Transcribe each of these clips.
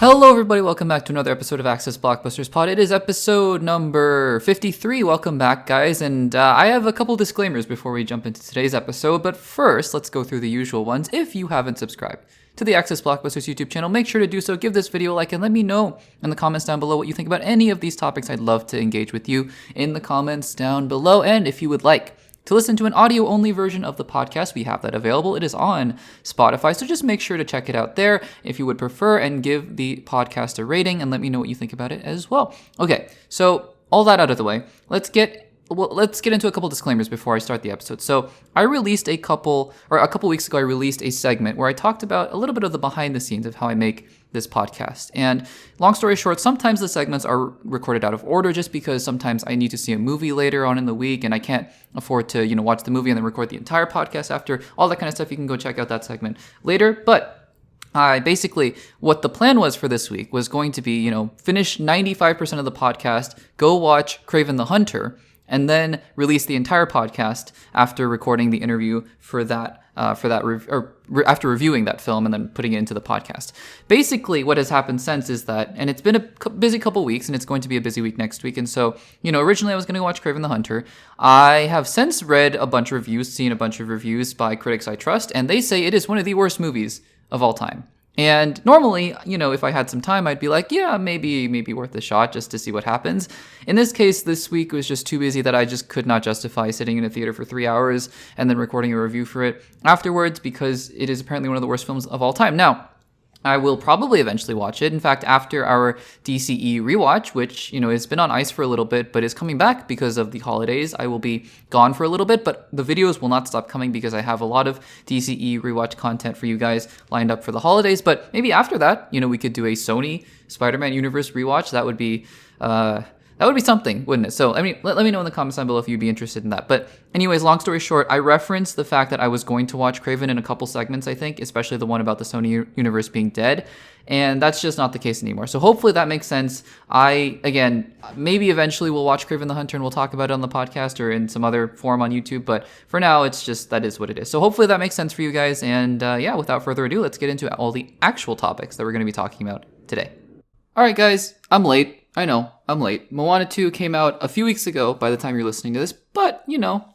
Hello, everybody. Welcome back to another episode of Access Blockbusters Pod. It is episode number 53. Welcome back, guys. And I have a couple disclaimers before we jump into today's episode. But first, let's go through the usual ones. If you haven't subscribed to the Access Blockbusters YouTube channel, make sure to do so. Give this video a like and let me know in the comments down below what you think about any of these topics. I'd love to engage with you in the comments down below. And if you would like to listen to an audio-only version of the podcast, we have that available. It is on Spotify, so just make sure to check it out there if you would prefer, and give the podcast a rating and let me know what you think about it as well. Okay, so all that out of the way, let's get into a couple disclaimers before I start the episode. So I released a couple weeks ago, I released a segment where I talked about a little bit of the behind the scenes of how I make this podcast. And long story short, sometimes the segments are recorded out of order just because sometimes I need to see a movie later on in the week and I can't afford to, watch the movie and then record the entire podcast after. All that kind of stuff. You can go check out that segment later. But basically, what the plan was for this week was going to be, finish 95% of the podcast, go watch Kraven the Hunter, and then release the entire podcast after recording the interview for that, after reviewing that film and then putting it into the podcast. Basically, what has happened since is that, and it's been a busy couple weeks, and it's going to be a busy week next week. And so, originally I was going to watch Kraven the Hunter. I have since read a bunch of reviews, seen a bunch of reviews by critics I trust, and they say it is one of the worst movies of all time. And normally, if I had some time, I'd be like, yeah, maybe worth a shot just to see what happens. In this case, this week was just too busy that I just could not justify sitting in a theater for 3 hours and then recording a review for it afterwards, because it is apparently one of the worst films of all time. Now, I will probably eventually watch it. In fact, after our DCE rewatch, which, has been on ice for a little bit, but is coming back because of the holidays, I will be gone for a little bit, but the videos will not stop coming because I have a lot of DCE rewatch content for you guys lined up for the holidays. But maybe after that, we could do a Sony Spider-Man Universe rewatch. That would be something, wouldn't it? So, let me know in the comments down below if you'd be interested in that. But anyways, long story short, I referenced the fact that I was going to watch Kraven in a couple segments, I think, especially the one about the Sony universe being dead. And that's just not the case anymore. So hopefully that makes sense. Maybe eventually we'll watch Kraven the Hunter and we'll talk about it on the podcast or in some other form on YouTube. But for now, it's just, that is what it is. So hopefully that makes sense for you guys. And without further ado, let's get into all the actual topics that we're going to be talking about today. All right, guys, I'm late. I know, I'm late. Moana 2 came out a few weeks ago by the time you're listening to this, but,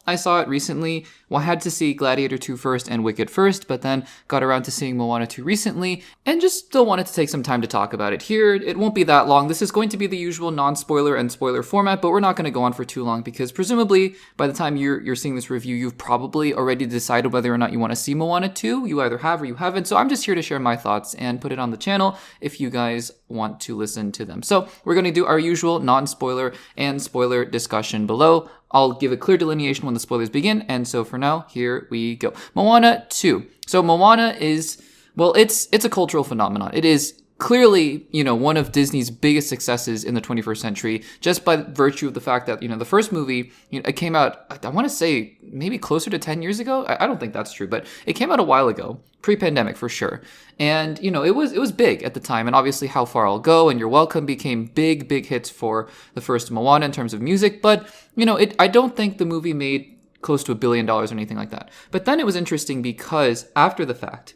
I saw it recently. Well, I had to see Gladiator 2 first and Wicked first, but then got around to seeing Moana 2 recently, and just still wanted to take some time to talk about it here. It won't be that long. This is going to be the usual non-spoiler and spoiler format, but we're not going to go on for too long because presumably by the time you're seeing this review, you've probably already decided whether or not you want to see Moana 2. You either have or you haven't, so I'm just here to share my thoughts and put it on the channel if you guys want to listen to them. So we're going to do our usual non-spoiler and spoiler discussion below. I'll give a clear delineation when the spoilers begin, and so for now, here we go. Moana 2. So Moana is, it's a cultural phenomenon. It is clearly, one of Disney's biggest successes in the 21st century, just by virtue of the fact that, the first movie, it came out, I want to say, maybe closer to 10 years ago. I don't think that's true, but it came out a while ago, pre-pandemic for sure. And, it was big at the time, and obviously How Far I'll Go and You're Welcome became big hits for the first Moana in terms of music, but, I don't think the movie made close to $1 billion or anything like that. But then it was interesting because after the fact,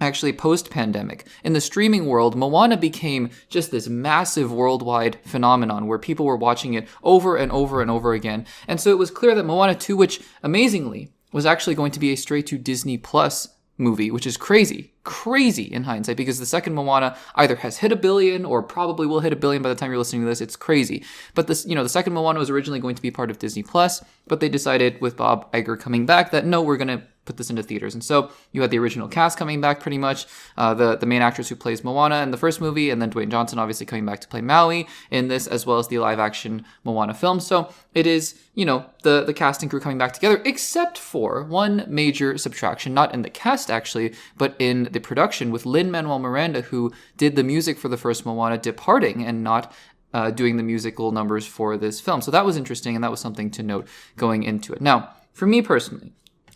actually post-pandemic, in the streaming world, Moana became just this massive worldwide phenomenon where people were watching it over and over and over again. And so it was clear that Moana 2, which amazingly was actually going to be a straight to Disney Plus movie, which is crazy in hindsight, because the second Moana either has hit $1 billion or probably will hit $1 billion by the time you're listening to this. It's crazy. But this, the second Moana was originally going to be part of Disney Plus, but they decided with Bob Iger coming back that no, we're going to put this into theaters. And so you had the original cast coming back pretty much, the main actress who plays Moana in the first movie, and then Dwayne Johnson obviously coming back to play Maui in this, as well as the live action Moana film. So it is, the cast and crew coming back together, except for one major subtraction, not in the cast actually, but in the production, with Lin-Manuel Miranda, who did the music for the first Moana, departing and not doing the musical numbers for this film. So that was interesting, and that was something to note going into it. Now, for me personally,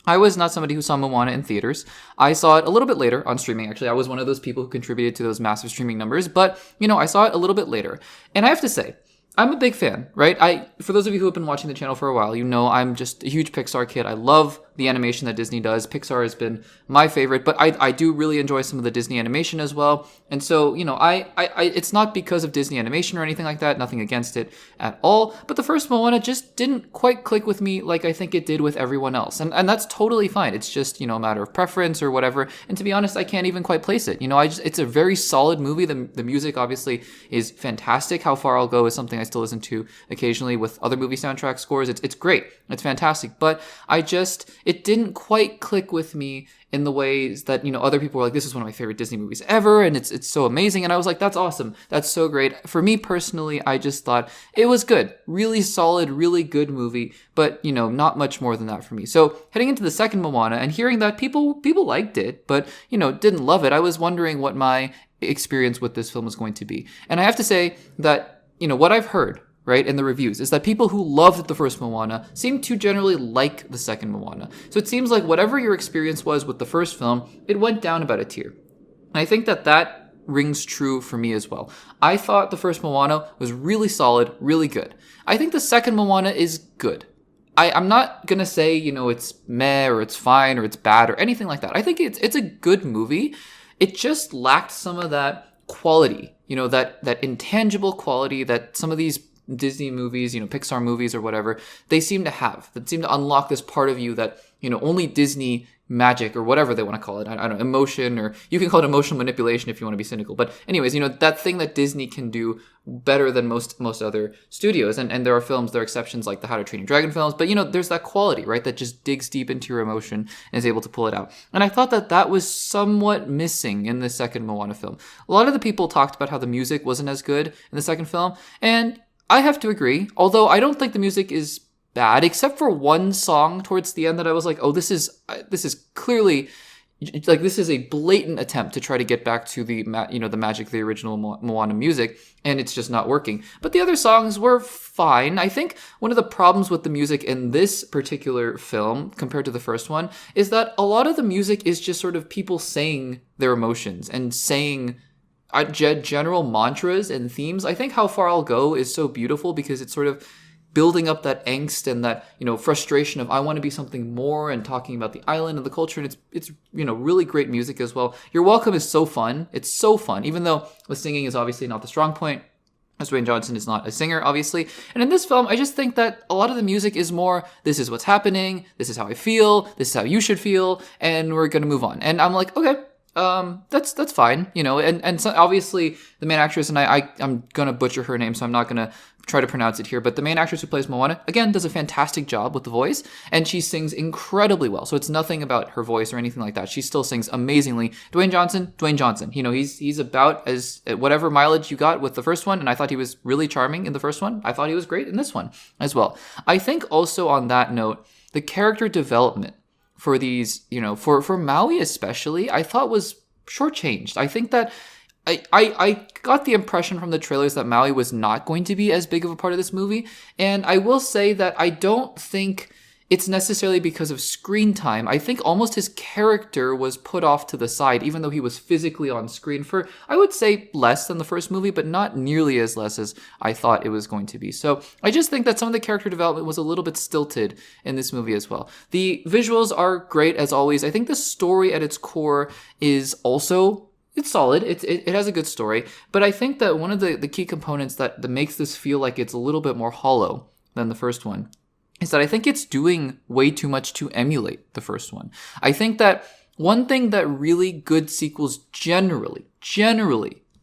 I was not somebody who saw Moana in theaters. I saw it a little bit later on streaming, actually. I was one of those people who contributed to those massive streaming numbers, but, I saw it a little bit later. And I have to say, I'm a big fan, right? For those of you who have been watching the channel for a while, I'm just a huge Pixar kid. I love the animation that Disney does. Pixar has been my favorite, but I do really enjoy some of the Disney animation as well. And so, it's not because of Disney animation or anything like that, nothing against it at all. But the first Moana just didn't quite click with me like I think it did with everyone else. And that's totally fine. It's just, a matter of preference or whatever. And to be honest, I can't even quite place it. It's a very solid movie. The music obviously is fantastic. How Far I'll Go is something I still listen to occasionally with other movie soundtrack scores. It's great. It's fantastic. But it didn't quite click with me in the ways that, other people were like, this is one of my favorite Disney movies ever, and it's so amazing. And I was like, that's awesome. That's so great. For me personally, I just thought it was good. Really solid, really good movie, but, not much more than that for me. So heading into the second Moana and hearing that people liked it, but, didn't love it, I was wondering what my experience with this film was going to be. And I have to say that, what I've heard, right, in the reviews, is that people who loved the first Moana seem to generally like the second Moana. So it seems like whatever your experience was with the first film, it went down about a tier. And I think that rings true for me as well. I thought the first Moana was really solid, really good. I think the second Moana is good. I'm not going to say, it's meh or it's fine or it's bad or anything like that. I think it's a good movie. It just lacked some of that quality, that intangible quality that some of these Disney movies, Pixar movies or whatever, they seem to have, that seem to unlock this part of you that, only Disney magic or whatever they want to call it. I don't know, emotion, or you can call it emotional manipulation if you want to be cynical. But anyways, that thing that Disney can do better than most other studios. And there are exceptions like the How to Train Your Dragon films, but there's that quality, right? That just digs deep into your emotion and is able to pull it out. And I thought that was somewhat missing in the second Moana film. A lot of the people talked about how the music wasn't as good in the second film, and I have to agree, although I don't think the music is bad, except for one song towards the end that I was like, oh, this is clearly, like, this is a blatant attempt to try to get back to the magic of the original Moana music, and it's just not working. But the other songs were fine. I think one of the problems with the music in this particular film, compared to the first one, is that a lot of the music is just sort of people saying their emotions and saying general mantras and themes. I think How Far I'll Go is so beautiful because it's sort of building up that angst and that, frustration of I want to be something more, and talking about the island and the culture. And it's really great music as well. You're Welcome is so fun. It's so fun, even though the singing is obviously not the strong point, as Dwayne Johnson is not a singer, obviously. And in this film, I just think that a lot of the music is more, this is what's happening, this is how I feel, this is how you should feel, and we're going to move on. And I'm like, okay, that's fine, and so obviously the main actress, and I'm gonna butcher her name, so I'm not gonna try to pronounce it here, but the main actress who plays Moana, again, does a fantastic job with the voice, and she sings incredibly well. So it's nothing about her voice or anything like that. She still sings amazingly. Dwayne Johnson, he's about as whatever mileage you got with the first one, and I thought he was really charming in the first one. I thought he was great in this one as well. I think also on that note, the character development for these, for Maui especially, I thought was shortchanged. I think that I got the impression from the trailers that Maui was not going to be as big of a part of this movie. And I will say that I don't think it's necessarily because of screen time. I think almost his character was put off to the side, even though he was physically on screen for, I would say, less than the first movie, but not nearly as less as I thought it was going to be. So I just think that some of the character development was a little bit stilted in this movie as well. The visuals are great as always. I think the story at its core is also, it's solid. It has a good story. But I think that one of the key components that makes this feel like it's a little bit more hollow than the first one is that I think it's doing way too much to emulate the first one. I think that one thing that really good sequels generally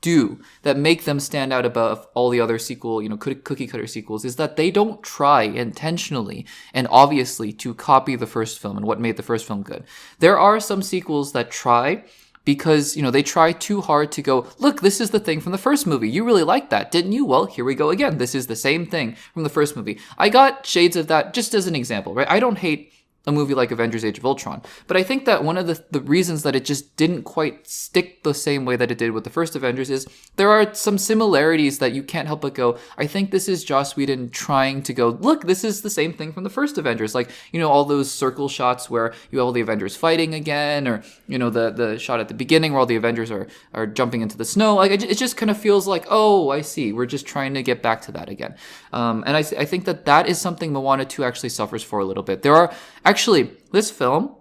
do that make them stand out above all the other cookie cutter sequels is that they don't try intentionally and obviously to copy the first film and what made the first film good. There are some sequels that try because, they try too hard to go, look, this is the thing from the first movie. You really liked that, didn't you? Well, here we go again. This is the same thing from the first movie. I got shades of that just as an example, right? I don't hate a movie like Avengers Age of Ultron. But I think that one of the reasons that it just didn't quite stick the same way that it did with the first Avengers is there are some similarities that you can't help but go, I think this is Joss Whedon trying to go, look, this is the same thing from the first Avengers. Like, all those circle shots where you have all the Avengers fighting again, or, the shot at the beginning where all the Avengers are jumping into the snow. Like, it just kind of feels like, oh, I see. We're just trying to get back to that again. And I think that is something Moana 2 actually suffers for a little bit. There are Actually, this film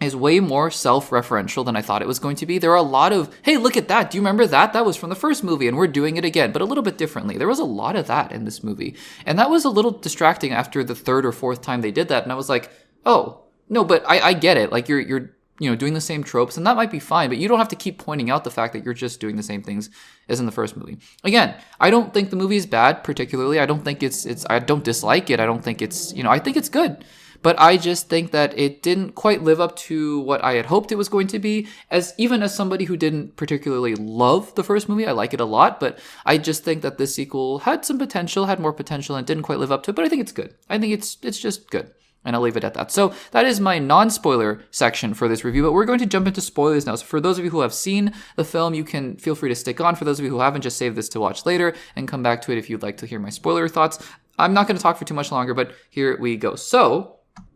is way more self-referential than I thought it was going to be. There are a lot of, hey, look at that. Do you remember that? That was from the first movie and we're doing it again, but a little bit differently. There was a lot of that in this movie. And that was a little distracting after the third or fourth time they did that. And I was like, oh, no, but I get it. Like you're doing the same tropes, and that might be fine, but you don't have to keep pointing out the fact that you're just doing the same things as in the first movie. Again, I don't think the movie is bad particularly. I don't think I don't dislike it. I don't think it's, I think it's good. But I just think that it didn't quite live up to what I had hoped it was going to be. Even as somebody who didn't particularly love the first movie, I like it a lot, but I just think that this sequel had some potential, had more potential, and didn't quite live up to it. But I think it's good. I think it's just good. And I'll leave it at that. So that is my non-spoiler section for this review, but we're going to jump into spoilers now. So for those of you who have seen the film, you can feel free to stick on. For those of you who haven't, just save this to watch later and come back to it if you'd like to hear my spoiler thoughts. I'm not going to talk for too much longer, but here we go. So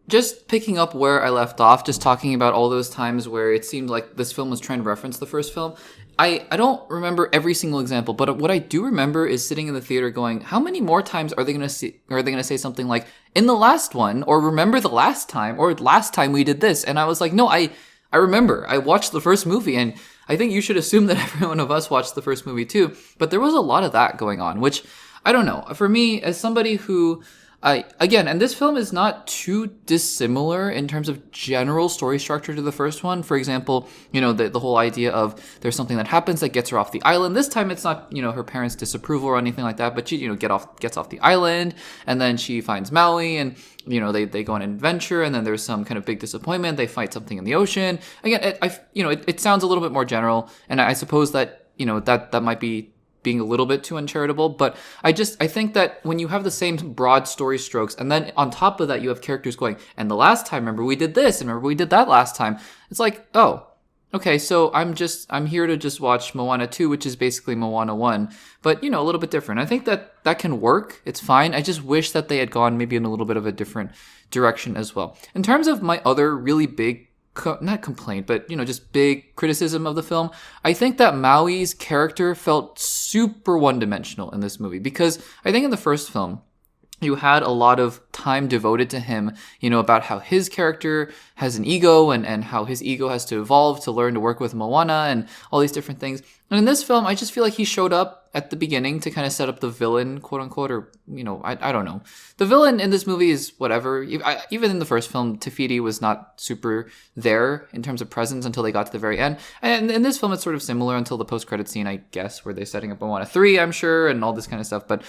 just picking up where I left off, just talking about all those times where it seemed like this film was trying to reference the first film. I don't remember every single example, but what I do remember is sitting in the theater going, how many more times are they going to say something like, in the last one, or remember the last time, or last time we did this? And I was like, no, I remember. I watched the first movie, and I think you should assume that every one of us watched the first movie too. But there was a lot of that going on, which, I don't know. For me, as somebody who... and this film is not too dissimilar in terms of general story structure to the first one. For example, the whole idea of there's something that happens that gets her off the island. This time it's not, her parents' disapproval or anything like that, but she, gets off the island, and then she finds Maui, and, they go on an adventure, and then there's some kind of big disappointment. They fight something in the ocean. Again, it sounds a little bit more general, and I suppose that, that might be being a little bit too uncharitable, but I think that when you have the same broad story strokes, and then on top of that you have characters going, and the last time, remember we did this, and remember we did that last time, it's like, oh, okay, so I'm here to just watch Moana 2, which is basically Moana 1, but, a little bit different. I think that can work. It's fine. I just wish that they had gone maybe in a little bit of a different direction as well. In terms of my other really big not complaint, but, just big criticism of the film, I think that Maui's character felt super one-dimensional in this movie, because I think in the first film, you had a lot of time devoted to him, about how his character has an ego and how his ego has to evolve to learn to work with Moana and all these different things. And in this film, I just feel like he showed up at the beginning to kind of set up the villain, quote unquote, or, I don't know. The villain in this movie is whatever. Even in the first film, Te Fiti was not super there in terms of presence until they got to the very end. And in this film, it's sort of similar until the post-credit scene, I guess, where they're setting up Moana 3, I'm sure, and all this kind of stuff. But,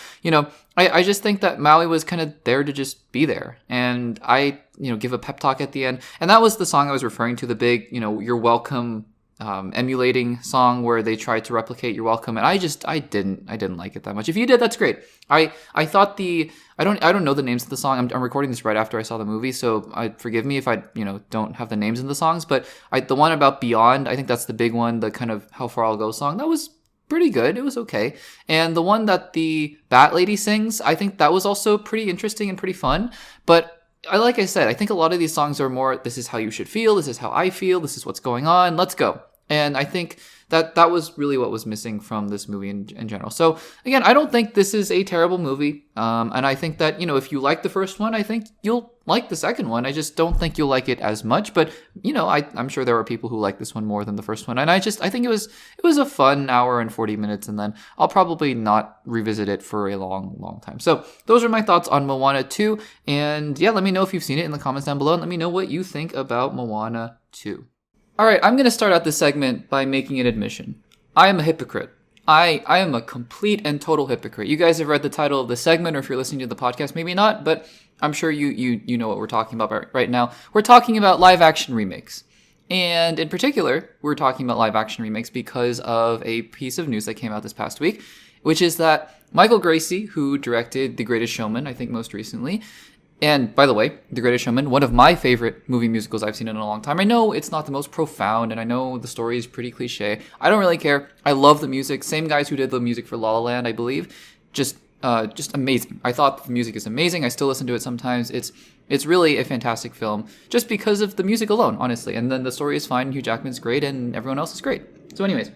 I just think that Maui was kind of there to just be there. And I, give a pep talk at the end. And that was the song I was referring to, the big, You're Welcome emulating song where they tried to replicate You're Welcome, and I didn't like it that much. If you did, that's great. I thought I don't know the names of the song. I'm recording this right after I saw the movie, so forgive me if I don't have the names of the songs, but the one about Beyond, I think that's the big one, the kind of How Far I'll Go song, that was pretty good. It was okay. And the one that the Bat Lady sings, I think that was also pretty interesting and pretty fun, but like I said, I think a lot of these songs are more, this is how you should feel, this is how I feel, this is what's going on, let's go. And I think that was really what was missing from this movie in general. So again, I don't think this is a terrible movie. And I think that, if you like the first one, I think you'll like the second one. I just don't think you'll like it as much. But, I'm sure there are people who like this one more than the first one. And I think it was a fun hour and 40 minutes. And then I'll probably not revisit it for a long, long time. So those are my thoughts on Moana 2. And yeah, let me know if you've seen it in the comments down below. And let me know what you think about Moana 2. All right, I'm going to start out this segment by making an admission. I am a hypocrite. I am a complete and total hypocrite. You guys have read the title of the segment, or if you're listening to the podcast, maybe not, but I'm sure you know what we're talking about right now. We're talking about live action remakes. And in particular, we're talking about live action remakes because of a piece of news that came out this past week, which is that Michael Gracie, who directed The Greatest Showman, I think most recently, and by the way, The Greatest Showman, one of my favorite movie musicals I've seen in a long time. I know it's not the most profound, and I know the story is pretty cliche. I don't really care. I love the music. Same guys who did the music for La La Land, I believe. Just amazing. I thought the music is amazing. I still listen to it sometimes. It's really a fantastic film, just because of the music alone, honestly. And then the story is fine. Hugh Jackman's great, and everyone else is great. So anyways,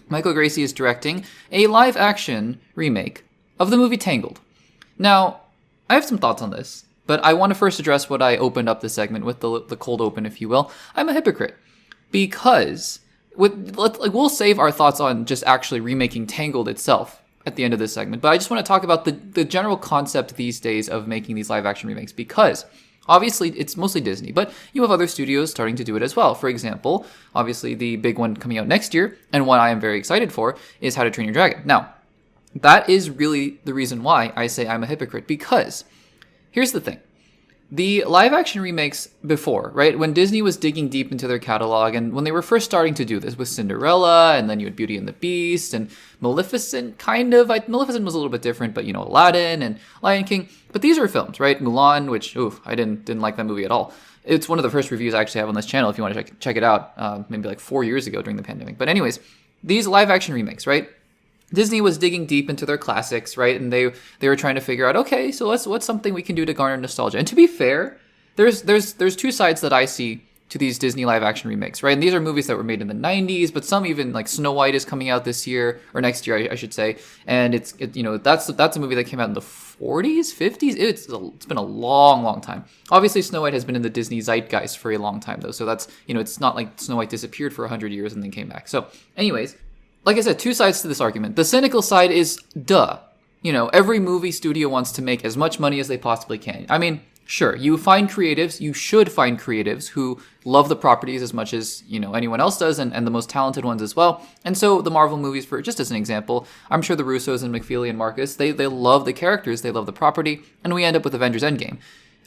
Michael Gracie is directing a live-action remake of the movie Tangled. Now, I have some thoughts on this. But I want to first address what I opened up the segment with, the cold open, if you will. I'm a hypocrite because we'll save our thoughts on just actually remaking Tangled itself at the end of this segment. But I just want to talk about the general concept these days of making these live action remakes, because obviously it's mostly Disney, but you have other studios starting to do it as well. For example, obviously the big one coming out next year, and one I am very excited for, is How to Train Your Dragon. Now, that is really the reason why I say I'm a hypocrite, because here's the thing. The live action remakes before, right, when Disney was digging deep into their catalog, and when they were first starting to do this with Cinderella, and then you had Beauty and the Beast, and Maleficent, Maleficent was a little bit different, but, Aladdin and Lion King. But these are films, right? Mulan, which, I didn't like that movie at all. It's one of the first reviews I actually have on this channel if you want to check it out, maybe like 4 years ago during the pandemic. But anyways, these live action remakes, right? Disney was digging deep into their classics, right? And they were trying to figure out, okay, so what's something we can do to garner nostalgia? And to be fair, there's two sides that I see to these Disney live action remakes, right? And these are movies that were made in the 90s, but some even, like Snow White is coming out this year, or next year, I should say. And that's a movie that came out in the 40s, 50s. It's been a long time. Obviously, Snow White has been in the Disney zeitgeist for a long time, though. So that's, it's not like Snow White disappeared for 100 years and then came back. So anyways, like I said, two sides to this argument. The cynical side is, every movie studio wants to make as much money as they possibly can. I mean, sure, you should find creatives who love the properties as much as, anyone else does, and the most talented ones as well. And so the Marvel movies, for just as an example, I'm sure the Russos and McFeely and Marcus, they love the characters, they love the property, and we end up with Avengers Endgame.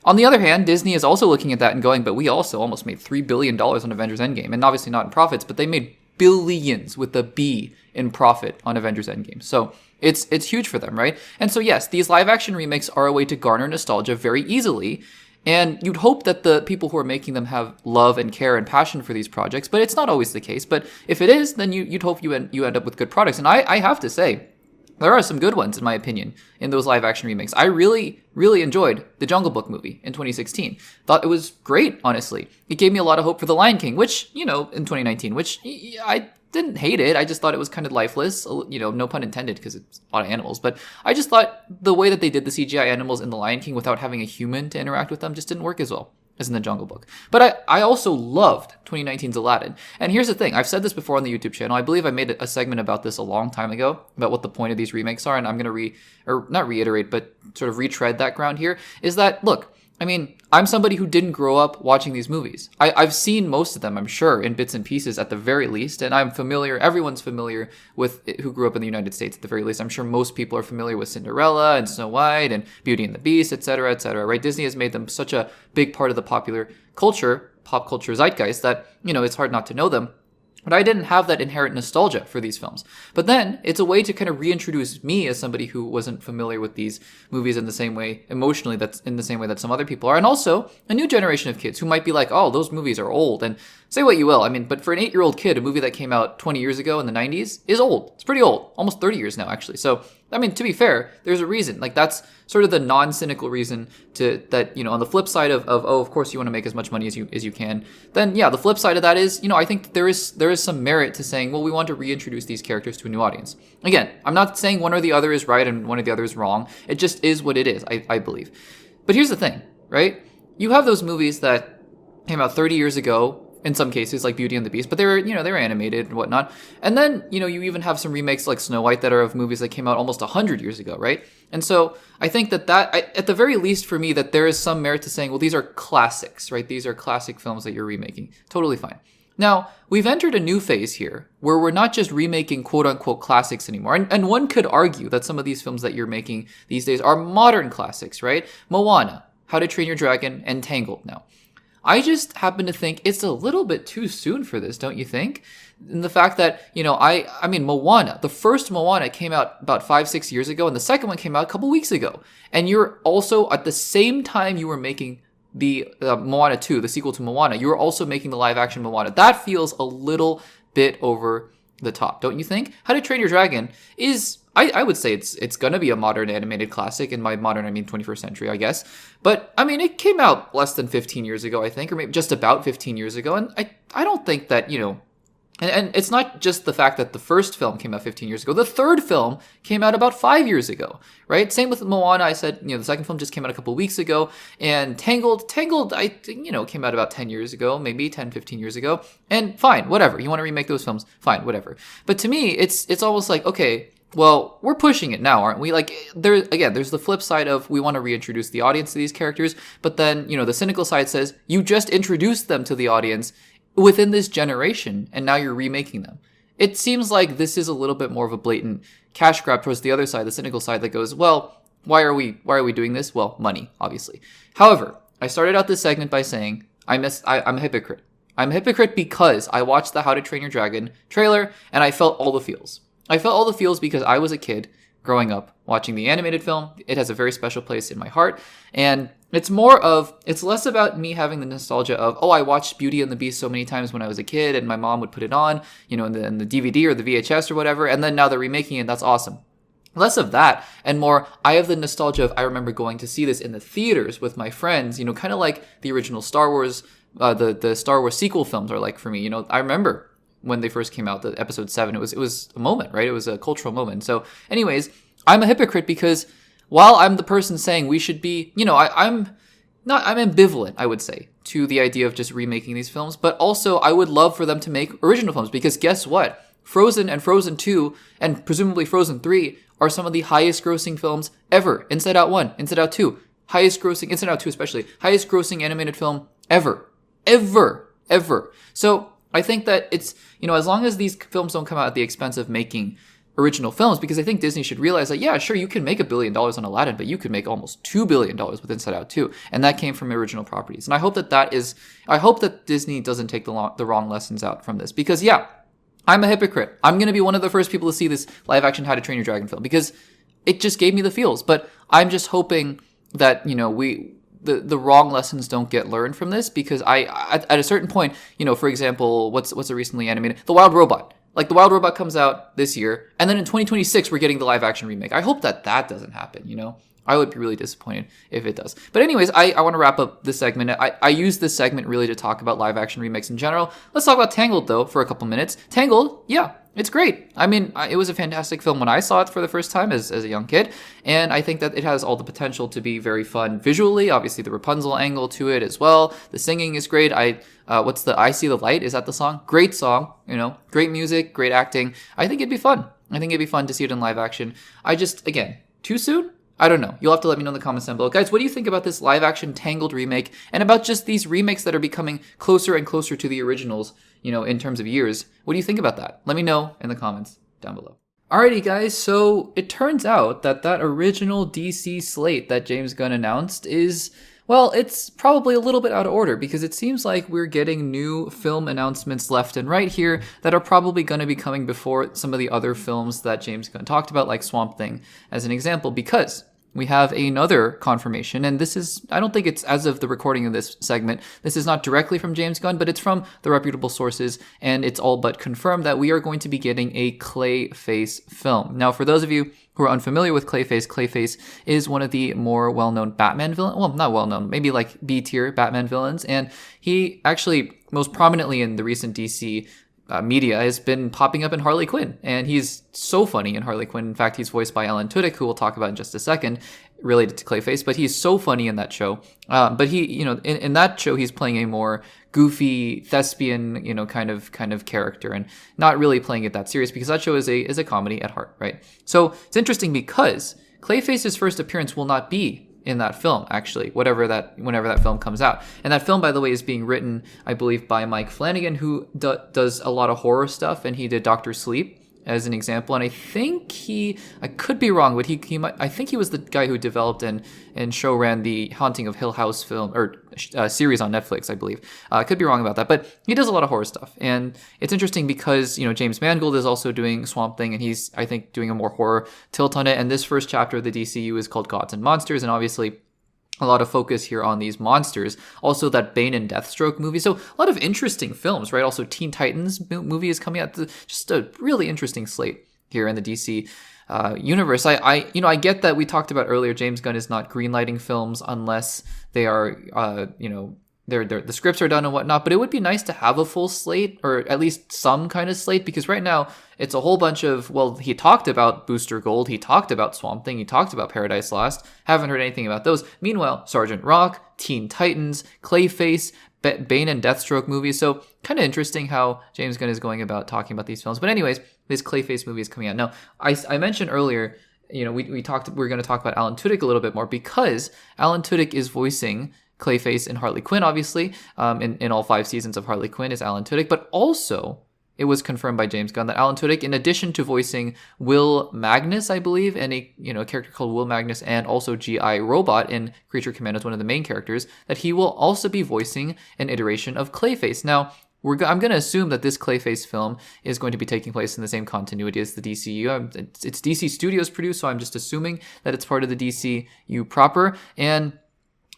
On the other hand, Disney is also looking at that and going, but we also almost made $3 billion on Avengers Endgame, and obviously not in profits, but they made billions with a B in profit on Avengers Endgame. So it's huge for them, right? And so yes, these live action remakes are a way to garner nostalgia very easily. And you'd hope that the people who are making them have love and care and passion for these projects, but it's not always the case. But if it is, then you'd hope you end up with good products. And I have to say, there are some good ones, in my opinion, in those live action remakes. I really, really enjoyed the Jungle Book movie in 2016. Thought it was great, honestly. It gave me a lot of hope for The Lion King, which, in 2019, which I didn't hate it. I just thought it was kind of lifeless, no pun intended, because it's a lot of animals. But I just thought the way that they did the CGI animals in The Lion King without having a human to interact with them just didn't work as well as in the Jungle Book. But I also loved 2019's Aladdin. And here's the thing. I've said this before on the YouTube channel. I believe I made a segment about this a long time ago, about what the point of these remakes are. And I'm going to not reiterate, but sort of retread that ground here, is that, look, I mean, I'm somebody who didn't grow up watching these movies. I've seen most of them, I'm sure, in bits and pieces at the very least. And I'm familiar, everyone's familiar with who grew up in the United States at the very least. I'm sure most people are familiar with Cinderella and Snow White and Beauty and the Beast, etc., right? Disney has made them such a big part of the pop culture zeitgeist that, it's hard not to know them. But I didn't have that inherent nostalgia for these films. But then it's a way to kind of reintroduce me as somebody who wasn't familiar with these movies in the same way, emotionally, that's in the same way that some other people are. And also a new generation of kids who might be like, oh, those movies are old. And say what you will. I mean, but for an 8-year-old kid, a movie that came out 20 years ago in the 90s is old. It's pretty old. Almost 30 years now, actually. So, I mean, to be fair, there's a reason. Like, that's sort of the non-cynical reason that, on the flip side of course you want to make as much money as you can. Then, yeah, the flip side of that is, I think there is some merit to saying, well, we want to reintroduce these characters to a new audience. Again, I'm not saying one or the other is right and one or the other is wrong. It just is what it is, I believe. But here's the thing, right? You have those movies that came out 30 years ago, in some cases, like Beauty and the Beast, but they were animated and whatnot. And then, you even have some remakes like Snow White that are of movies that came out almost 100 years ago, right? And so I think that at the very least for me, that there is some merit to saying, well, these are classics, right? These are classic films that you're remaking. Totally fine. Now, we've entered a new phase here where we're not just remaking quote-unquote classics anymore. And one could argue that some of these films that you're making these days are modern classics, right? Moana, How to Train Your Dragon, and Tangled now. I just happen to think it's a little bit too soon for this, don't you think? And the fact that, I mean, Moana, the first Moana came out about 5-6 years ago, and the second one came out a couple weeks ago. And you're also, at the same time you were making the Moana 2, the sequel to Moana, you were also making the live action Moana. That feels a little bit over the top, don't you think? How to Train Your Dragon is, I would say it's going to be a modern animated classic. In my modern, I mean 21st century, I guess. But, I mean, it came out less than 15 years ago, I think, or maybe just about 15 years ago. And I don't think that, And it's not just the fact that the first film came out 15 years ago. The third film came out about 5 years ago, right? Same with Moana. I said, the second film just came out a couple weeks ago. And Tangled, I think, came out about 10 years ago, maybe 10, 15 years ago. And fine, whatever. You want to remake those films? Fine, whatever. But to me, it's almost like, okay, well, we're pushing it now, aren't we? Like, there's the flip side of we want to reintroduce the audience to these characters. But then, the cynical side says, you just introduced them to the audience within this generation, and now you're remaking them. It seems like this is a little bit more of a blatant cash grab towards the other side, the cynical side that goes, well, why are we doing this? Well, money, obviously. However, I started out this segment by saying I'm a hypocrite. I'm a hypocrite because I watched the How to Train Your Dragon trailer and I felt all the feels. I felt all the feels because I was a kid growing up watching the animated film. It has a very special place in my heart, and it's less about me having the nostalgia of, I watched Beauty and the Beast so many times when I was a kid and my mom would put it on, in the DVD or the VHS or whatever, and then now they're remaking it, that's awesome. Less of that and more, I have the nostalgia of, I remember going to see this in the theaters with my friends, kind of like the original Star Wars, the Star Wars sequel films are like for me. I remember when they first came out, the episode 7, it was a moment, right? It was a cultural moment. So anyways, I'm a hypocrite because while I'm the person saying we should be, I'm ambivalent, I would say, to the idea of just remaking these films, but also I would love for them to make original films because guess what? Frozen and Frozen 2 and presumably Frozen 3 are some of the highest grossing films ever. Inside Out 1, Inside Out 2, highest grossing, Inside Out 2 especially, highest grossing animated film ever. Ever. So I think that it's, as long as these films don't come out at the expense of making original films, because I think Disney should realize that, yeah, sure, you can make $1 billion on Aladdin, but you could make almost $2 billion with Inside Out 2. And that came from original properties. And I hope that Disney doesn't take the wrong lessons out from this, because yeah, I'm a hypocrite. I'm going to be one of the first people to see this live action How to Train Your Dragon film because it just gave me the feels. But I'm just hoping that, the wrong lessons don't get learned from this, because at a certain point, for example, what's a recently animated, The Wild Robot. Like, The Wild Robot comes out this year, and then in 2026, we're getting the live action remake. I hope that doesn't happen, I would be really disappointed if it does. But anyways, I want to wrap up this segment. I use this segment really to talk about live action remakes in general. Let's talk about Tangled, though, for a couple minutes. Tangled, yeah, it's great. I mean, it was a fantastic film when I saw it for the first time as a young kid. And I think that it has all the potential to be very fun visually. Obviously, the Rapunzel angle to it as well. The singing is great. What's the I See the Light? Is that the song? Great song, great music, great acting. I think it'd be fun. I think it'd be fun to see it in live action. Again, too soon? I don't know. You'll have to let me know in the comments down below. Guys, what do you think about this live action Tangled remake and about just these remakes that are becoming closer and closer to the originals, in terms of years? What do you think about that? Let me know in the comments down below. Alrighty, guys. So it turns out that original DC slate that James Gunn announced is, well, it's probably a little bit out of order because it seems like we're getting new film announcements left and right here that are probably going to be coming before some of the other films that James Gunn talked about, like Swamp Thing as an example, because we have another confirmation, and this is, I don't think it's as of the recording of this segment, this is not directly from James Gunn, but it's from the reputable sources, and it's all but confirmed that we are going to be getting a Clayface film. Now, for those of you who are unfamiliar with Clayface, Clayface is one of the more well-known Batman villains, well, not well-known, maybe like B-tier Batman villains, and he actually, most prominently in the recent DC media, has been popping up in Harley Quinn, and he's so funny in Harley Quinn. In fact, he's voiced by Alan Tudyk, who we'll talk about in just a second, related to Clayface, but he's so funny in that show. But he, in that show, he's playing a more goofy thespian, kind of character, and not really playing it that serious because that show is a comedy at heart, right? So it's interesting because Clayface's first appearance will not be in that film, actually, whenever that film comes out. And that film, by the way, is being written, I believe, by Mike Flanagan, who does a lot of horror stuff, and he did Dr. Sleep as an example. And I think I could be wrong, but I think he was the guy who developed and show ran the Haunting of Hill House film, or series on Netflix, I believe. I could be wrong about that, but he does a lot of horror stuff. And it's interesting because, James Mangold is also doing Swamp Thing, and he's, I think, doing a more horror tilt on it. And this first chapter of the DCU is called Gods and Monsters, and obviously a lot of focus here on these monsters. Also, that Bane and Deathstroke movie. So a lot of interesting films, right? Also, Teen Titans movie is coming out. Just a really interesting slate here in the DC universe. I get that we talked about earlier, James Gunn is not greenlighting films unless they are, the scripts are done and whatnot, but it would be nice to have a full slate, or at least some kind of slate, because right now it's a whole bunch of, well, he talked about Booster Gold, he talked about Swamp Thing, he talked about Paradise Lost, haven't heard anything about those. Meanwhile, Sergeant Rock, Teen Titans, Clayface, Bane and Deathstroke movies, so kind of interesting how James Gunn is going about talking about these films. But anyways, this Clayface movie is coming out. Now, I mentioned earlier, we're going to talk about Alan Tudyk a little bit more, because Alan Tudyk is voicing Clayface and Harley Quinn, obviously, in all 5 seasons of Harley Quinn is Alan Tudyk, but also it was confirmed by James Gunn that Alan Tudyk, in addition to voicing Will Magnus, I believe, and a character called Will Magnus, and also G.I. Robot in Creature Commandos, one of the main characters, that he will also be voicing an iteration of Clayface. Now, I'm going to assume that this Clayface film is going to be taking place in the same continuity as the DCU. It's DC Studios produced, so I'm just assuming that it's part of the DCU proper, and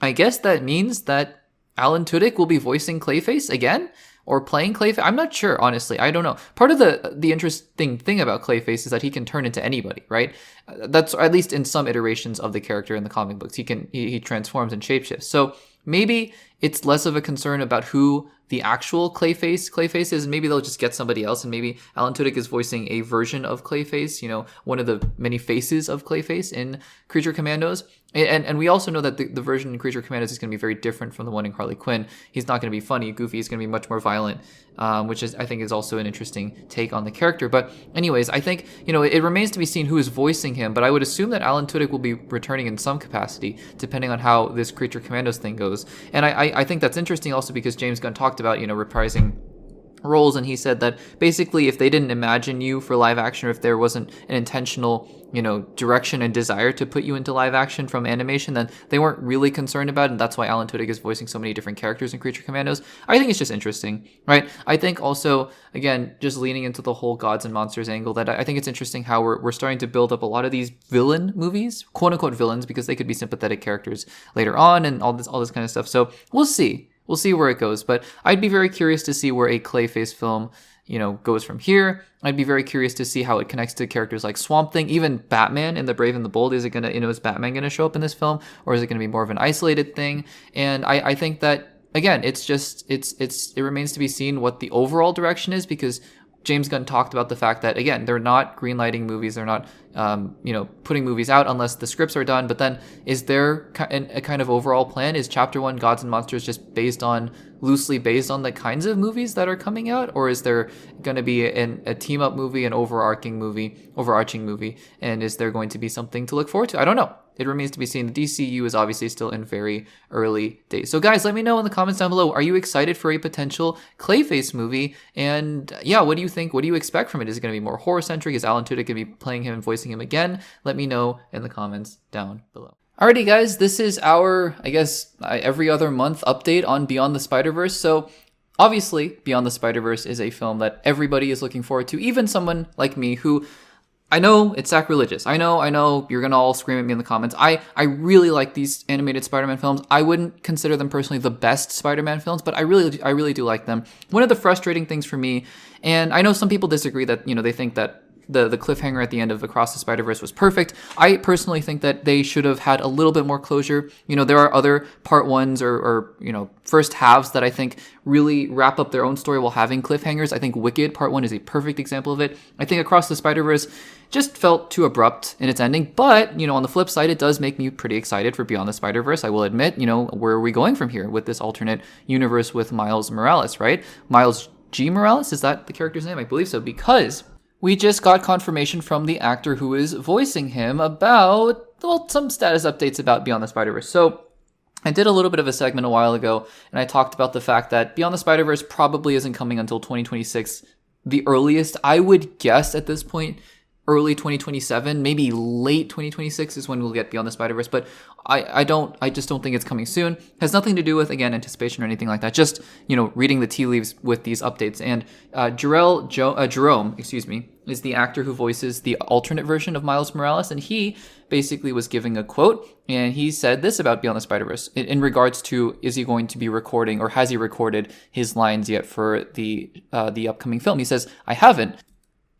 I guess that means that Alan Tudyk will be voicing Clayface again, or playing Clayface. I'm not sure, honestly. I don't know. Part of the interesting thing about Clayface is that he can turn into anybody, right? That's at least in some iterations of the character in the comic books. He transforms and shapeshifts. So maybe it's less of a concern about who the actual Clayface is, and maybe they'll just get somebody else, and maybe Alan Tudyk is voicing a version of Clayface, one of the many faces of Clayface in Creature Commandos. And we also know that the version in Creature Commandos is going to be very different from the one in Harley Quinn. He's not going to be funny, goofy. He's going to be much more violent, which I think is also an interesting take on the character. But anyways, I think, it remains to be seen who is voicing him, but I would assume that Alan Tudyk will be returning in some capacity, depending on how this Creature Commandos thing goes. And I think that's interesting also because James Gunn talked about, reprising roles, and he said that basically if they didn't imagine you for live action, or if there wasn't an intentional direction and desire to put you into live action from animation, then they weren't really concerned about it, and that's why Alan Tudyk is voicing so many different characters in Creature Commandos. I think it's just interesting, right? I think also, again, just leaning into the whole gods and monsters angle, that I think it's interesting how we're starting to build up a lot of these villain movies, quote unquote villains, because they could be sympathetic characters later on, and all this kind of stuff. So we'll see. We'll see where it goes, but I'd be very curious to see where a Clayface film, goes from here. I'd be very curious to see how it connects to characters like Swamp Thing, even Batman in The Brave and the Bold. Is it gonna, is Batman gonna show up in this film, or is it gonna be more of an isolated thing? And I think that, again, it remains to be seen what the overall direction is, because James Gunn talked about the fact that, again, they're not greenlighting movies. They're not, putting movies out unless the scripts are done. But then is there a kind of overall plan? Is Chapter 1 Gods and Monsters just loosely based on the kinds of movies that are coming out? Or is there going to be a team-up movie, an overarching movie? And is there going to be something to look forward to? I don't know. It remains to be seen. The DCU is obviously still in very early days. So guys, let me know in the comments down below. Are you excited for a potential Clayface movie? And yeah, what do you think? What do you expect from it? Is it going to be more horror-centric? Is Alan Tudyk going to be playing him and voicing him again? Let me know in the comments down below. Alrighty guys, this is our, every other month update on Beyond the Spider-Verse. So obviously, Beyond the Spider-Verse is a film that everybody is looking forward to, even someone like me who, I know it's sacrilegious. I know you're going to all scream at me in the comments. I really like these animated Spider-Man films. I wouldn't consider them personally the best Spider-Man films, but I really do like them. One of the frustrating things for me, and I know some people disagree that, they think that the cliffhanger at the end of Across the Spider-Verse was perfect. I personally think that they should have had a little bit more closure. There are other part ones or first halves that I think really wrap up their own story while having cliffhangers. I think Wicked Part 1 is a perfect example of it. I think Across the Spider-Verse just felt too abrupt in its ending, but, on the flip side, it does make me pretty excited for Beyond the Spider-Verse. I will admit, where are we going from here with this alternate universe with Miles Morales, right? Miles G. Morales, is that the character's name? I believe so, because we just got confirmation from the actor who is voicing him about, some status updates about Beyond the Spider-Verse. So I did a little bit of a segment a while ago, and I talked about the fact that Beyond the Spider-Verse probably isn't coming until 2026. The earliest, I would guess at this point, early 2027, maybe late 2026 is when we'll get Beyond the Spider-Verse, but I just don't think it's coming soon. Has nothing to do with, again, anticipation or anything like that. Just, reading the tea leaves with these updates. And Jerome, is the actor who voices the alternate version of Miles Morales, and he basically was giving a quote, and he said this about Beyond the Spider-Verse in regards to, is he going to be recording, or has he recorded his lines yet for the upcoming film? He says, "I haven't."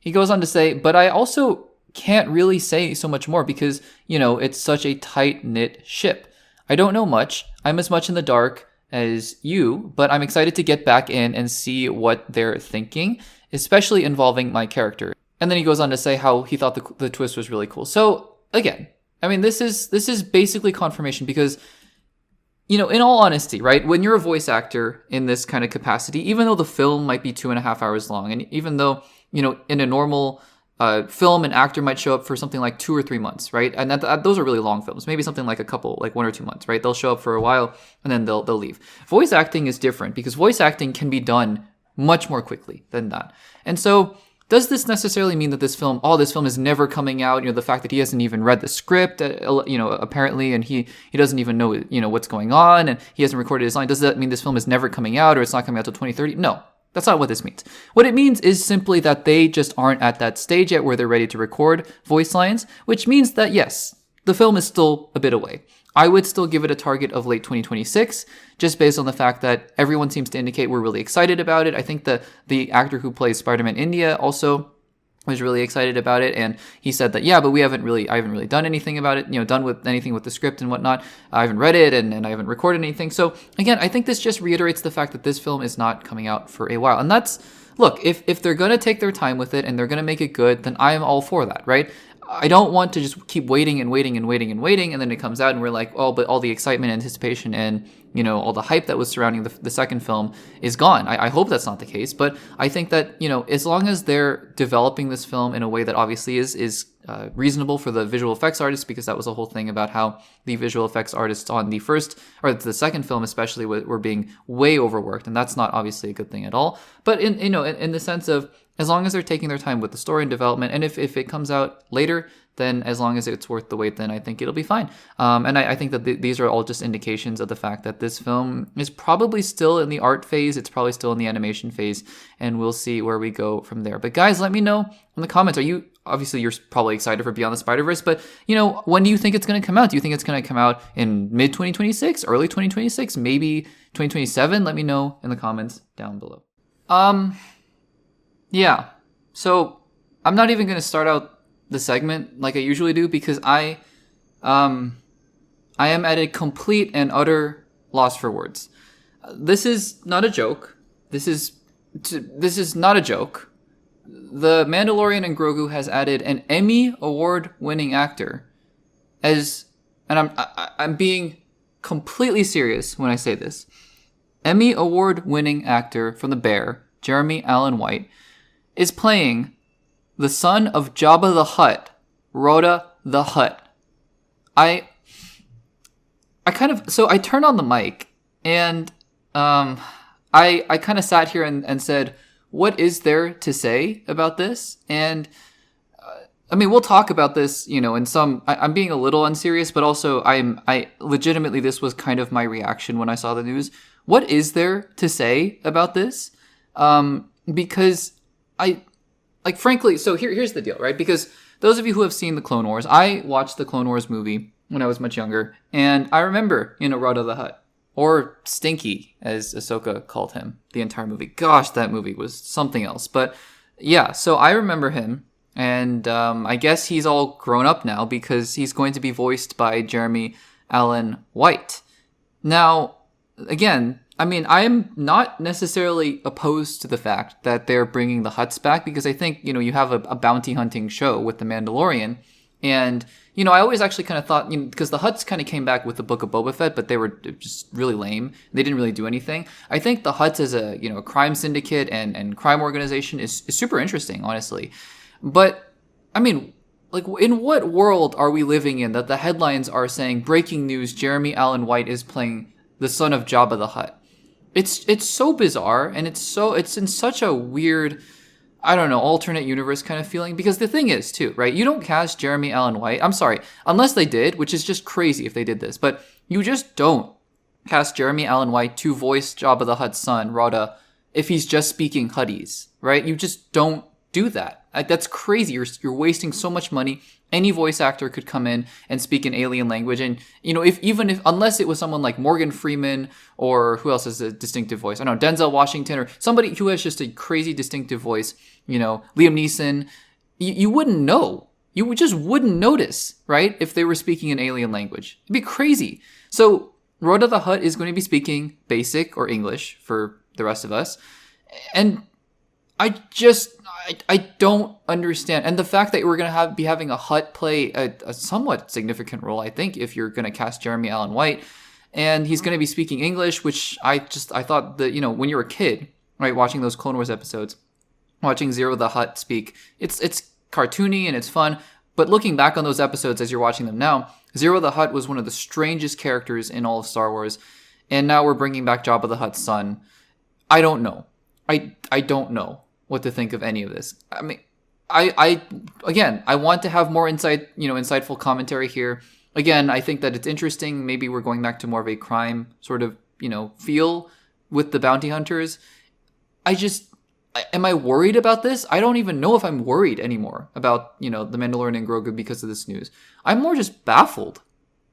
He goes on to say, "But I also can't really say so much more because, it's such a tight-knit ship. I don't know much. I'm as much in the dark as you, but I'm excited to get back in and see what they're thinking, especially involving my character. And then he goes on to say how he thought the twist was really cool. So again, I mean, this is basically confirmation because, in all honesty, right, when you're a voice actor in this kind of capacity, even though the film might be 2.5 hours long, and even though, in a normal film, an actor might show up for something like 2 or 3 months, right? And those are really long films, maybe something like a couple, like 1 or 2 months, right? They'll show up for a while and then they'll leave. Voice acting is different because voice acting can be done much more quickly than that. And so does this necessarily mean that this film is never coming out? The fact that he hasn't even read the script, apparently, and he doesn't even know, what's going on, and he hasn't recorded his line. Does that mean this film is never coming out or it's not coming out till 2030? No, that's not what this means. What it means is simply that they just aren't at that stage yet where they're ready to record voice lines, which means that, yes, the film is still a bit away. I would still give it a target of late 2026, just based on the fact that everyone seems to indicate we're really excited about it. I think the actor who plays Spider-Man India also was really excited about it, and he said that, yeah, but I haven't really done anything about it, done with anything with the script and whatnot. I haven't read it and I haven't recorded anything. So again, I think this just reiterates the fact that this film is not coming out for a while. And that's, look, if they're going to take their time with it and they're going to make it good, then I am all for that, right? I don't want to just keep waiting and waiting and waiting and waiting, and then it comes out and we're like, oh, but all the excitement, anticipation, and all the hype that was surrounding the second film is gone. I hope that's not the case, but I think that as long as they're developing this film in a way that obviously is reasonable for the visual effects artists, because that was the whole thing about how the visual effects artists on the second film especially were being way overworked, and that's not obviously a good thing at all. But in the sense of, as long as they're taking their time with the story and development, and if it comes out later, then as long as it's worth the wait, then I think it'll be fine. And I think that these are all just indications of the fact that this film is probably still in the art phase. It's probably still in the animation phase, and we'll see where we go from there. But guys, let me know in the comments. Obviously you're probably excited for Beyond the Spider-Verse, but when do you think it's going to come out? Do you think it's going to come out in mid 2026, early 2026, maybe 2027? Let me know in the comments down below. Yeah, so I'm not even going to start out the segment like I usually do because I am at a complete and utter loss for words. This is not a joke. This is not a joke. The Mandalorian and Grogu has added an Emmy award-winning actor and I'm being completely serious when I say this. Emmy award-winning actor from The Bear, Jeremy Allen White, is playing the son of Jabba the Hutt, Rhoda the Hutt. I turned on the mic and I kind of sat here and said, what is there to say about this? And we'll talk about this, in some, I'm being a little unserious, but also I legitimately, this was kind of my reaction when I saw the news. What is there to say about this? Because frankly, so here's the deal, right? Because those of you who have seen the Clone Wars, I watched the Clone Wars movie when I was much younger, and I remember, Rhoda the Hutt, or Stinky, as Ahsoka called him, the entire movie. Gosh, that movie was something else. But yeah, so I remember him, and I guess he's all grown up now because he's going to be voiced by Jeremy Allen White. Now, again, I am not necessarily opposed to the fact that they're bringing the Hutts back because I think, you have a bounty hunting show with The Mandalorian. And, I always actually kind of thought, because the Hutts kind of came back with the Book of Boba Fett, but they were just really lame. They didn't really do anything. I think the Hutts as a crime syndicate and crime organization is super interesting, honestly. But, in what world are we living in that the headlines are saying, breaking news, Jeremy Allen White is playing the son of Jabba the Hutt? It's so bizarre, and it's in such a weird, I don't know, alternate universe kind of feeling. Because the thing is, too, right? You don't cast Jeremy Allen White. I'm sorry, unless they did, which is just crazy if they did this. But you just don't cast Jeremy Allen White to voice Jabba the Hutt's son, Rhoda, if he's just speaking Huttese, right? You just don't do that. That's crazy. You're wasting so much money. Any voice actor could come in and speak an alien language, and unless it was someone like Morgan Freeman or who else has a distinctive voice, I don't know, Denzel Washington or somebody who has just a crazy distinctive voice, Liam Neeson, you wouldn't know. You just wouldn't notice, right? If they were speaking an alien language, it'd be crazy. So Rhoda the Hutt is going to be speaking Basic or English for the rest of us. And I don't understand. And the fact that we're going to be having a Hutt play a somewhat significant role, I think, if you're going to cast Jeremy Allen White. And he's going to be speaking English, which I thought that, when you're a kid, right, watching those Clone Wars episodes, watching Zero the Hutt speak, it's cartoony and it's fun. But looking back on those episodes as you're watching them now, Zero the Hutt was one of the strangest characters in all of Star Wars. And now we're bringing back Jabba the Hutt's son. I don't know. I don't know what to think of any of this. I mean, I want to have more insightful commentary here. Again, I think that it's interesting. Maybe we're going back to more of a crime sort of, feel with the bounty hunters. Am I worried about this? I don't even know if I'm worried anymore about, the Mandalorian and Grogu because of this news. I'm more just baffled.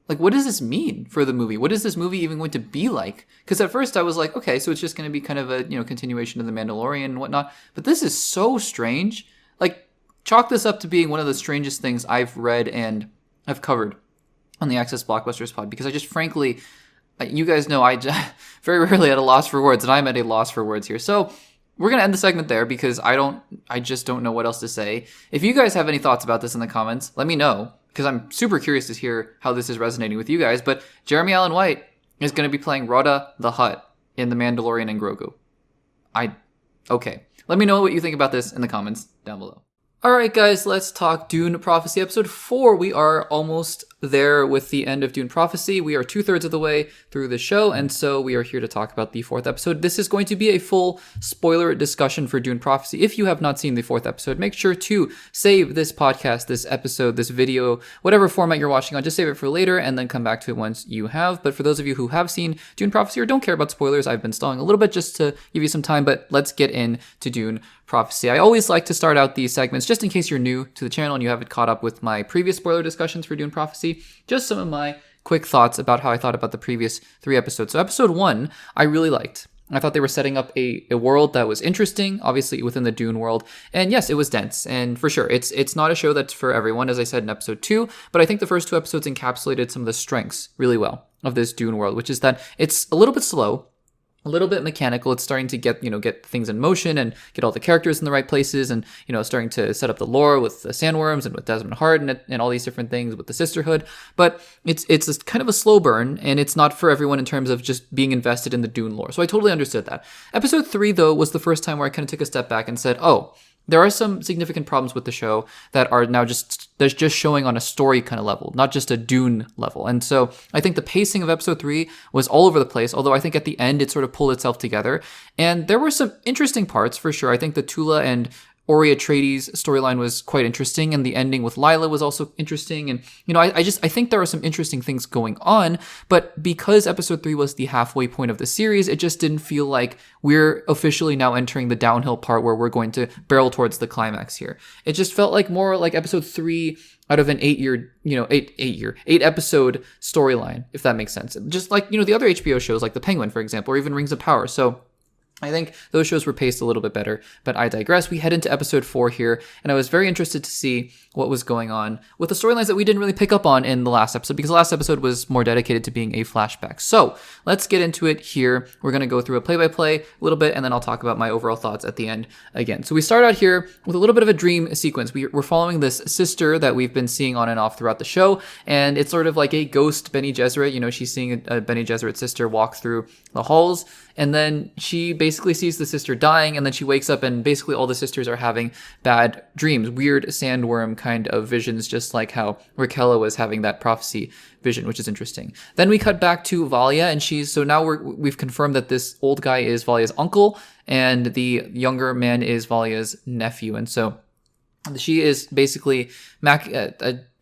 Like, what does this mean for the movie? What is this movie even going to be like? Because at first I was like, okay, so it's just going to be kind of a, continuation of The Mandalorian and whatnot. But this is so strange. Like, chalk this up to being one of the strangest things I've read and have covered on the Access Blockbusters pod. Because I just frankly, you guys know I very rarely at a loss for words. And I'm at a loss for words here. So we're going to end the segment there because I just don't know what else to say. If you guys have any thoughts about this in the comments, let me know. Because I'm super curious to hear how this is resonating with you guys. But Jeremy Allen White is going to be playing Rhoda the Hutt in The Mandalorian and Grogu. Okay. Let me know what you think about this in the comments down below. Alright guys, let's talk Dune Prophecy episode 4. We are almost there with the end of Dune Prophecy. We are 2/3 of the way through the show, and so we are here to talk about the 4th episode. This is going to be a full spoiler discussion for Dune Prophecy. If you have not seen the 4th episode, make sure to save this podcast, this episode, this video, whatever format you're watching on, just save it for later and then come back to it once you have. But for those of you who have seen Dune Prophecy or don't care about spoilers, I've been stalling a little bit just to give you some time, but let's get into Dune Prophecy. I always like to start out these segments, just in case you're new to the channel and you haven't caught up with my previous spoiler discussions for Dune Prophecy, just some of my quick thoughts about how I thought about the previous 3 episodes. So episode 1, I really liked. I thought they were setting up a world that was interesting, obviously within the Dune world. And yes, it was dense. And for sure, it's not a show that's for everyone, as I said in episode 2, but I think the first 2 episodes encapsulated some of the strengths really well of this Dune world, which is that it's a little bit slow, a little bit mechanical. It's starting to get things in motion and get all the characters in the right places, and starting to set up the lore with the sandworms and with Desmond Hart and all these different things with the Sisterhood. But it's a kind of a slow burn, and it's not for everyone in terms of just being invested in the Dune lore. So I totally understood that. Episode 3 though was the first time where I kind of took a step back and said, oh, there are some significant problems with the show that are now just showing on a story kind of level, not just a Dune level. And so I think the pacing of episode 3 was all over the place, although I think at the end it sort of pulled itself together. And there were some interesting parts for sure. I think the Tula and Ori Atreides storyline was quite interesting, and the ending with Lila was also interesting. And, I think there are some interesting things going on, but because episode 3 was the halfway point of the series, it just didn't feel like we're officially now entering the downhill part where we're going to barrel towards the climax here. It just felt like more like episode 3 out of an 8 episode storyline, if that makes sense. Just like, the other HBO shows like The Penguin, for example, or even Rings of Power. So I think those shows were paced a little bit better, but I digress. We head into episode 4 here, and I was very interested to see what was going on with the storylines that we didn't really pick up on in the last episode, because the last episode was more dedicated to being a flashback. So let's get into it here. We're going to go through a play-by-play a little bit, and then I'll talk about my overall thoughts at the end again. So we start out here with a little bit of a dream sequence. We're following this sister that we've been seeing on and off throughout the show, and it's sort of like a ghost Bene Gesserit. She's seeing a Bene Gesserit sister walk through the halls, and then she basically sees the sister dying, and then she wakes up, and basically all the sisters are having bad dreams, weird sandworm kind of visions, just like how Raquella was having that prophecy vision, which is interesting. Then we cut back to Valia, and so now we've confirmed that this old guy is Valia's uncle, and the younger man is Valia's nephew, and so she is basically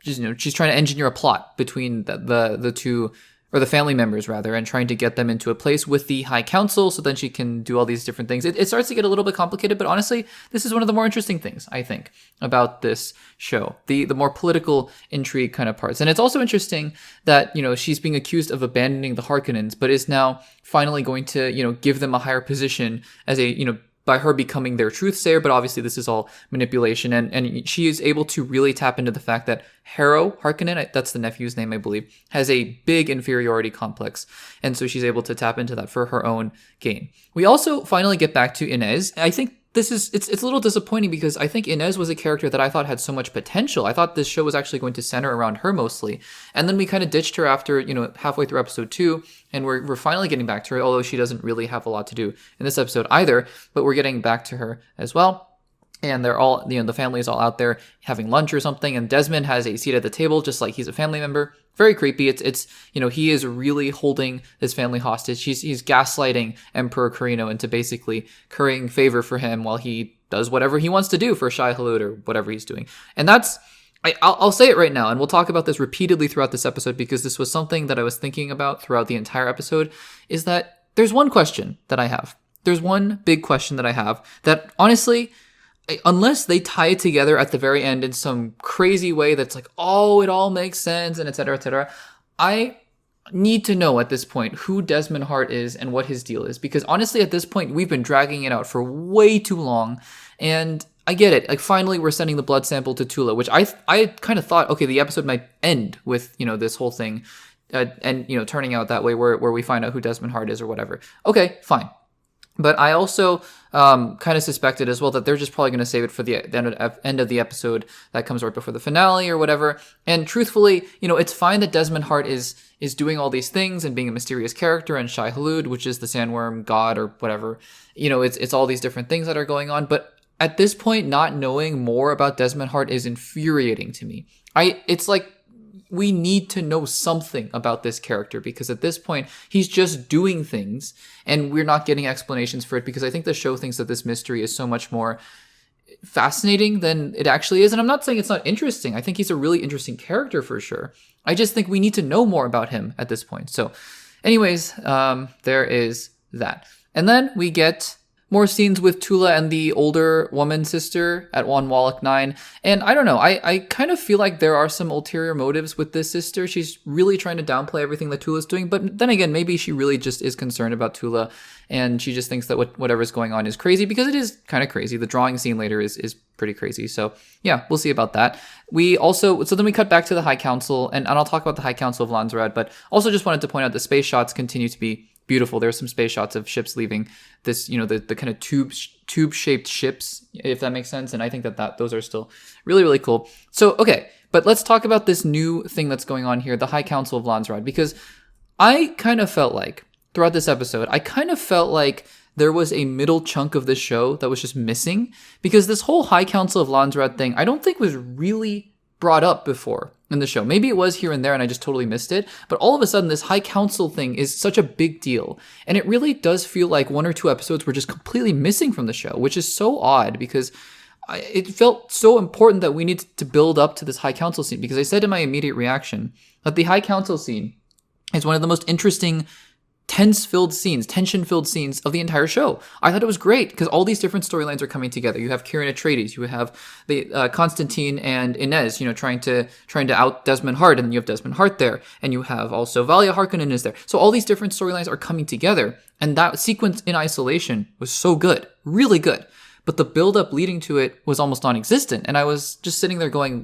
she's trying to engineer a plot between the two, or the family members rather, and trying to get them into a place with the High Council so then she can do all these different things. It starts to get a little bit complicated, but honestly, this is one of the more interesting things, I think, about this show. The more political intrigue kind of parts. And it's also interesting that, she's being accused of abandoning the Harkonnens, but is now finally going to, give them a higher position as a, by her becoming their truthsayer, but obviously this is all manipulation, and she is able to really tap into the fact that Harrow Harkonnen, that's the nephew's name, I believe, has a big inferiority complex, and so she's able to tap into that for her own gain. We also finally get back to Inez. I think it's a little disappointing because I think Inez was a character that I thought had so much potential. I thought this show was actually going to center around her mostly. And then we kind of ditched her after, halfway through episode 2, and we're finally getting back to her, although she doesn't really have a lot to do in this episode either, but we're getting back to her as well. And they're all, the family is all out there having lunch or something, and Desmond has a seat at the table just like he's a family member. Very creepy. It's he is really holding his family hostage. He's gaslighting Emperor Corrino into basically currying favor for him while he does whatever he wants to do for Shai-Hulud or whatever he's doing. And that's, I'll say it right now, and we'll talk about this repeatedly throughout this episode because this was something that I was thinking about throughout the entire episode, is that there's one question that I have. There's one big question that I have that honestly, unless they tie it together at the very end in some crazy way that's like, oh, it all makes sense and et cetera, I need to know at this point who Desmond Hart is and what his deal is. Because honestly, at this point, we've been dragging it out for way too long. And I get it. Like, finally, we're sending the blood sample to Tula, which I kind of thought, okay, the episode might end with, this whole thing and, turning out that way where we find out who Desmond Hart is or whatever. Okay, fine. But I also kind of suspected as well that they're just probably going to save it for the end of the episode that comes right before the finale or whatever. And truthfully, it's fine that Desmond Hart is doing all these things and being a mysterious character, and Shai-Hulud, which is the sandworm god or whatever. It's all these different things that are going on. But at this point, not knowing more about Desmond Hart is infuriating to me. It's like, we need to know something about this character, because at this point, he's just doing things and we're not getting explanations for it, because I think the show thinks that this mystery is so much more fascinating than it actually is. And I'm not saying it's not interesting. I think he's a really interesting character for sure. I just think we need to know more about him at this point. So anyways, there is that. And then we get more scenes with Tula and the older woman sister at One Wallach 9. And I don't know, I kind of feel like there are some ulterior motives with this sister. She's really trying to downplay everything that Tula's doing. But then again, maybe she really just is concerned about Tula and she just thinks that whatever's going on is crazy, because it is kind of crazy. The drawing scene later is pretty crazy. So yeah, we'll see about that. So then we cut back to the High Council, and I'll talk about the High Council of Landsraad, but also just wanted to point out the space shots continue to be beautiful. There's some space shots of ships leaving this, the kind of tube-shaped ships, if that makes sense. And I think that those are still really, really cool. So, okay, but let's talk about this new thing that's going on here, the High Council of Landsraad, because I kind of felt like, throughout this episode, there was a middle chunk of this show that was just missing, because this whole High Council of Landsraad thing, I don't think was really brought up before in the show. Maybe it was here and there and I just totally missed it, but all of a sudden this High Council thing is such a big deal, and it really does feel like 1 or 2 episodes were just completely missing from the show, which is so odd, because it felt so important that we needed to build up to this High Council scene, because I said in my immediate reaction that the High Council scene is one of the most interesting tension-filled scenes of the entire show. I thought it was great because all these different storylines are coming together. You have Kieran Atreides, you have the Constantine and Inez, trying to out Desmond Hart, and then you have Desmond Hart there, and you have also Valia Harkonnen is there. So all these different storylines are coming together, and that sequence in isolation was so good, really good. But the build-up leading to it was almost non-existent. And I was just sitting there going,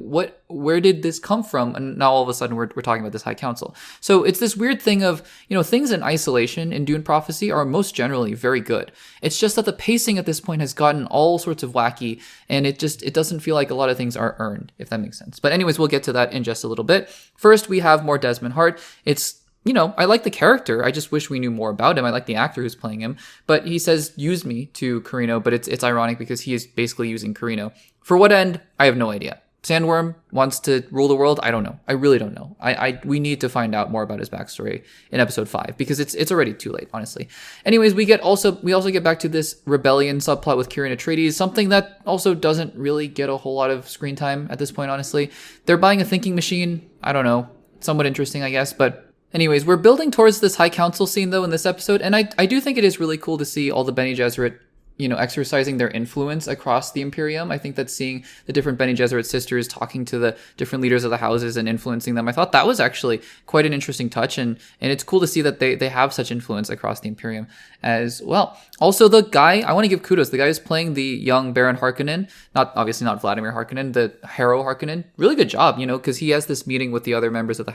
where did this come from? And now all of a sudden we're talking about this High Council. So it's this weird thing of, things in isolation in Dune Prophecy are most generally very good. It's just that the pacing at this point has gotten all sorts of wacky, and it doesn't feel like a lot of things are earned, if that makes sense. But anyways, we'll get to that in just a little bit. First, we have more Desmond Hart. It's, I like the character. I just wish we knew more about him. I like the actor who's playing him. But he says, use me to Corrino, but it's ironic because he is basically using Corrino. For what end? I have no idea. Sandworm wants to rule the world? I don't know. I really don't know. We need to find out more about his backstory in episode 5, because it's already too late, honestly. Anyways, we also get back to this rebellion subplot with Kieran Atreides, something that also doesn't really get a whole lot of screen time at this point, honestly. They're buying a thinking machine. I don't know. Somewhat interesting, I guess, but anyways, we're building towards this High Council scene, though, in this episode, and I do think it is really cool to see all the Bene Gesserit, exercising their influence across the Imperium. I think that seeing the different Bene Gesserit sisters talking to the different leaders of the houses and influencing them, I thought that was actually quite an interesting touch. And it's cool to see that they have such influence across the Imperium as well. Also, the guy, I want to give kudos. The guy who's playing the young Baron Harkonnen, obviously not Vladimir Harkonnen, the Harrow Harkonnen. Really good job, because he has this meeting with the other members of the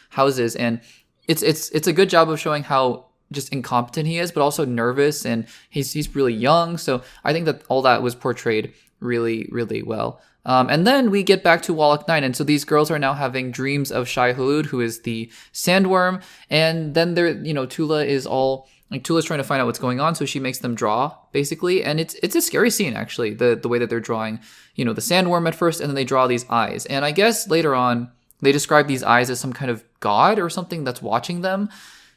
houses, and it's a good job of showing how just incompetent he is, but also nervous, and he's really young. So I think that all that was portrayed really, really well. And then we get back to Wallach 9, and so these girls are now having dreams of Shai-Hulud, who is the sandworm, and then Tula is Tula's trying to find out what's going on, so she makes them draw, basically, and it's a scary scene, actually, the way that they're drawing, the sandworm at first, and then they draw these eyes, and I guess later on, they describe these eyes as some kind of god or something that's watching them.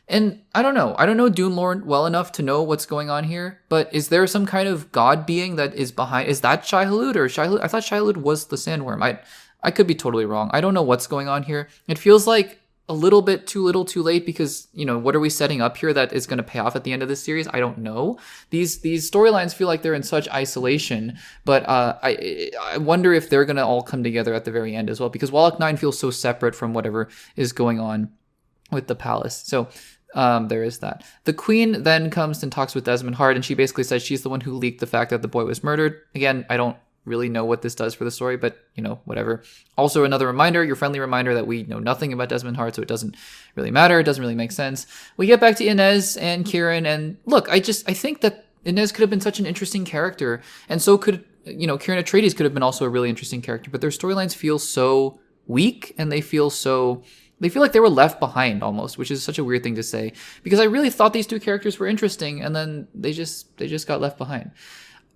And I don't know Dune lore well enough to know what's going on here, but is there some kind of god being that is behind? Is that Shai-Hulud or Shai-Hulud? I thought Shai-Hulud was the sandworm. I could be totally wrong. I don't know what's going on here. It feels like a little bit too little too late, because, what are we setting up here that is going to pay off at the end of this series? I don't know. These storylines feel like they're in such isolation, but I wonder if they're going to all come together at the very end as well, because Wallach 9 feels so separate from whatever is going on with the palace. So there is that. The queen then comes and talks with Desmond Hart, and she basically says she's the one who leaked the fact that the boy was murdered. Again, I don't really know what this does for the story, but whatever. Also, another reminder, your friendly reminder, that we know nothing about Desmond Hart, so it doesn't really matter. It doesn't really make sense. We get back to Inez and Kieran, and look, I think that Inez could have been such an interesting character, and so could Kieran Atreides could have been also a really interesting character, but their storylines feel so weak, and they feel like they were left behind almost, which is such a weird thing to say, because I really thought these two characters were interesting, and then they just got left behind.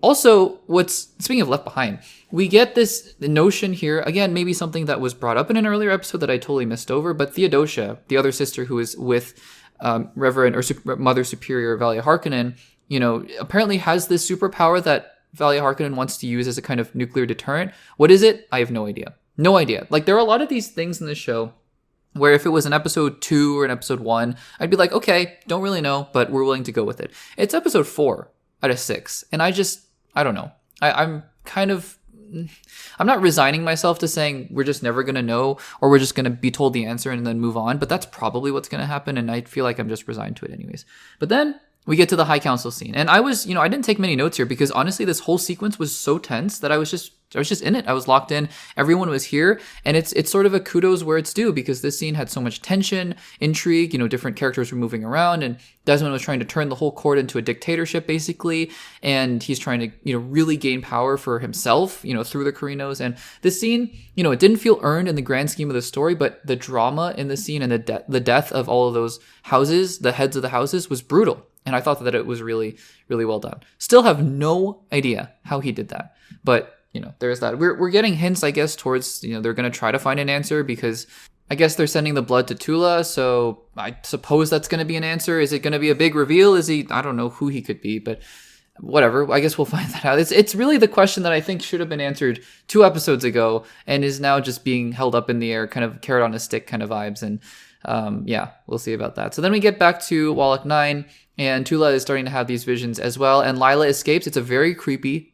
Also, speaking of left behind, we get this notion here, again, maybe something that was brought up in an earlier episode that I totally missed over, but Theodosia, the other sister who is with Reverend or Mother Superior Valia Harkonnen, apparently has this superpower that Valia Harkonnen wants to use as a kind of nuclear deterrent. What is it? I have no idea. No idea. Like, there are a lot of these things in the show where if it was an episode 2 or an episode 1, I'd be like, okay, don't really know, but we're willing to go with it. It's episode 4 out of 6, and I don't know. I'm not resigning myself to saying we're just never going to know, or we're just going to be told the answer and then move on, but that's probably what's going to happen, and I feel like I'm just resigned to it anyways. But then we get to the High Council scene, and I didn't take many notes here, because honestly, this whole sequence was so tense that I was just in it. I was locked in. Everyone was here, and it's sort of a kudos where it's due, because this scene had so much tension, intrigue, different characters were moving around, and Desmond was trying to turn the whole court into a dictatorship, basically, and he's trying to, really gain power for himself, through the Corrinos. And this scene, it didn't feel earned in the grand scheme of the story, but the drama in the scene and the death of all of those houses, the heads of the houses, was brutal. And I thought that it was really, really well done. Still have no idea how he did that. But, there's that. We're getting hints, I guess, towards, they're going to try to find an answer, because I guess they're sending the blood to Tula. So I suppose that's going to be an answer. Is it going to be a big reveal? I don't know who he could be, but whatever. I guess we'll find that out. It's really the question that I think should have been answered 2 episodes ago, and is now just being held up in the air, kind of carrot on a stick kind of vibes. And we'll see about that. So then we get back to Wallach 9, and Tula is starting to have these visions as well, and Lila escapes. It's a very creepy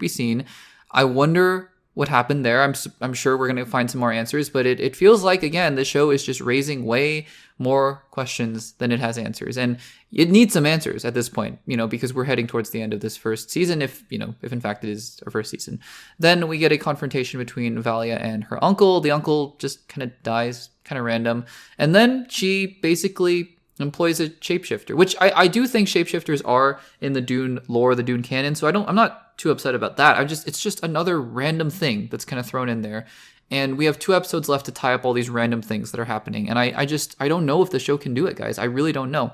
scene. I wonder what happened there. I'm sure we're going to find some more answers, but it feels like, again, the show is just raising way more questions than it has answers, and it needs some answers at this point, because we're heading towards the end of this first season, if in fact it is our first season. Then we get a confrontation between Valia and her uncle. The uncle just kind of dies, kind of random, and then she basically employs a shapeshifter, which I do think shapeshifters are in the Dune lore, the Dune canon, so I'm not too upset about that. It's just another random thing that's kind of thrown in there, and we have 2 episodes left to tie up all these random things that are happening, and I don't know if the show can do it, guys. I really don't know.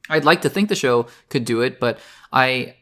I'd like to think the show could do it, but I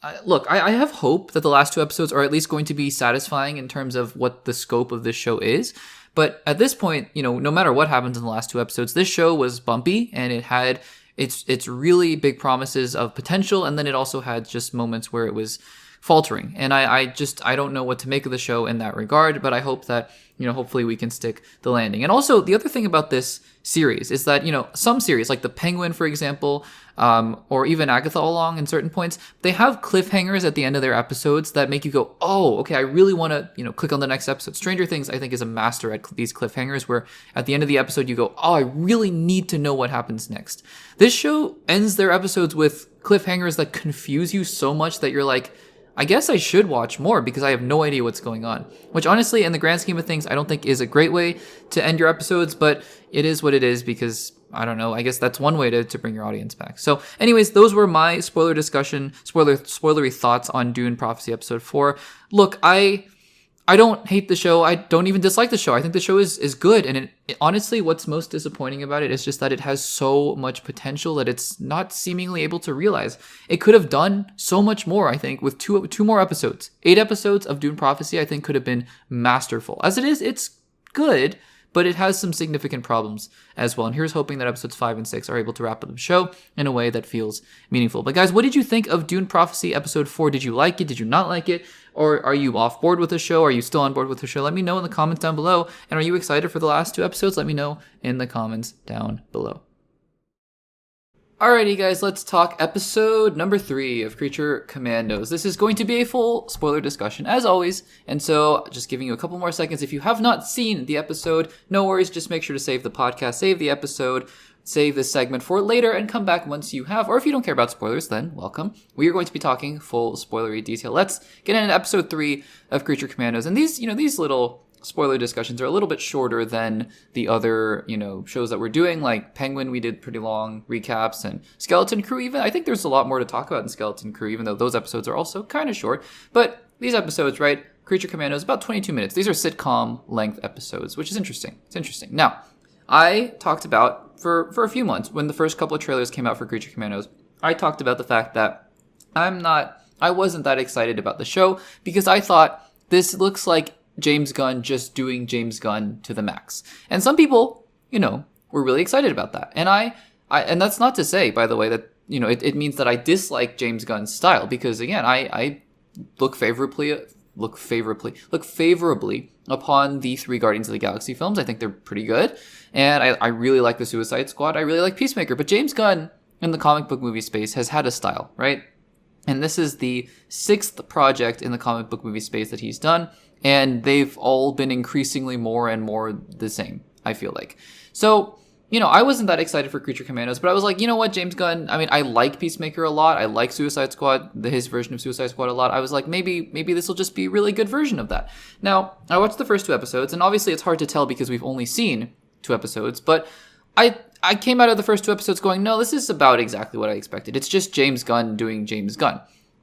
have hope that the last 2 episodes are at least going to be satisfying in terms of what the scope of this show is. But at this point, no matter what happens in the last 2 episodes, this show was bumpy, and it had its really big promises of potential, and then it also had just moments where it was faltering. And I don't know what to make of the show in that regard, but I hope that, hopefully we can stick the landing. And also, the other thing about this series is that, some series, like The Penguin, for example, or even Agatha All Along in certain points, they have cliffhangers at the end of their episodes that make you go, oh, okay, I really want to, click on the next episode. Stranger Things, I think, is a master at these cliffhangers where at the end of the episode you go, oh, I really need to know what happens next. This show ends their episodes with cliffhangers that confuse you so much that you're like, I guess I should watch more because I have no idea what's going on. Which honestly, in the grand scheme of things, I don't think is a great way to end your episodes, but it is what it is because, I don't know, I guess that's one way to bring your audience back. So anyways, those were my spoilery thoughts on Dune Prophecy Episode 4. Look, I don't hate the show. I don't even dislike the show. I think the show is good. And it honestly, what's most disappointing about it is just that it has so much potential that it's not seemingly able to realize. It could have done so much more, I think, with two more episodes. 8 episodes of Dune Prophecy, I think, could have been masterful. As it is, it's good, but it has some significant problems as well. And here's hoping that episodes 5 and 6 are able to wrap up the show in a way that feels meaningful. But guys, what did you think of Dune Prophecy Episode 4? Did you like it? Did you not like it? Or are you off board with the show? Are you still on board with the show? Let me know in the comments down below. And are you excited for the last 2 episodes? Let me know in the comments down below. Alrighty guys, let's talk episode number 3 of Creature Commandos. This is going to be a full spoiler discussion as always, and so just giving you a couple more seconds. If you have not seen the episode, no worries, just make sure to save the podcast, save the episode, save this segment for later, and come back once you have, or if you don't care about spoilers, then welcome. We are going to be talking full spoilery detail. Let's get into episode 3 of Creature Commandos, and these little spoiler discussions are a little bit shorter than the other, shows that we're doing. Like Penguin, we did pretty long recaps, and Skeleton Crew even. I think there's a lot more to talk about in Skeleton Crew, even though those episodes are also kind of short. But these episodes, right, Creature Commandos, about 22 minutes. These are sitcom length episodes, which is interesting. It's interesting. Now, I talked about, for a few months, when the first couple of trailers came out for Creature Commandos, I talked about the fact that I wasn't that excited about the show because I thought this looks like James Gunn just doing James Gunn to the max. And some people, were really excited about that. And and that's not to say, by the way, that, it means that I dislike James Gunn's style because, again, I look favorably upon the 3 Guardians of the Galaxy films. I think they're pretty good. And I really like the Suicide Squad. I really like Peacemaker. But James Gunn in the comic book movie space has had a style, right? And this is the 6th project in the comic book movie space that he's done. And they've all been increasingly more and more the same, I feel like. So, I wasn't that excited for Creature Commandos, but I was like, you know what, James Gunn, I like Peacemaker a lot. I like Suicide Squad, his version of Suicide Squad a lot. I was like, maybe this will just be a really good version of that. Now, I watched the first 2 episodes, and obviously it's hard to tell because we've only seen 2 episodes, but I came out of the first 2 episodes going, no, this is about exactly what I expected. It's just James Gunn doing James Gunn.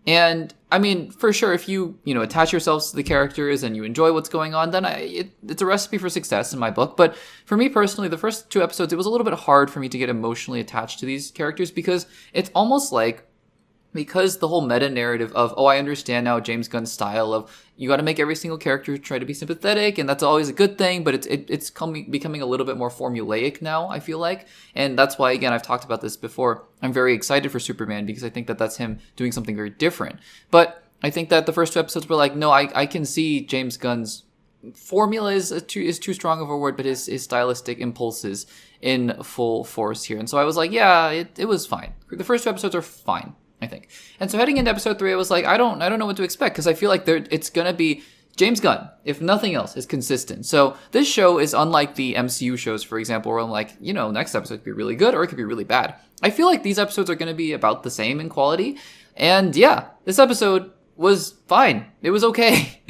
And for sure, if you attach yourselves to the characters and you enjoy what's going on, then it's a recipe for success in my book. But for me personally, the first 2 episodes, it was a little bit hard for me to get emotionally attached to these characters because it's almost like, because the whole meta narrative of, oh, I understand now James Gunn's style of you got to make every single character try to be sympathetic, and that's always a good thing, but it's becoming a little bit more formulaic now, I feel like. And that's why, again, I've talked about this before, I'm very excited for Superman because I think that that's him doing something very different. But I think that the first 2 episodes were like, no, I can see James Gunn's formula is too strong of a word, but his stylistic impulses in full force here. And so I was like, yeah, it was fine. The first 2 episodes are fine, I think. And so heading into episode 3, I was like, I don't know what to expect because I feel like it's going to be James Gunn, if nothing else, is consistent. So this show is unlike the MCU shows, for example, where I'm like, next episode could be really good or it could be really bad. I feel like these episodes are going to be about the same in quality. And yeah, this episode was fine. It was okay.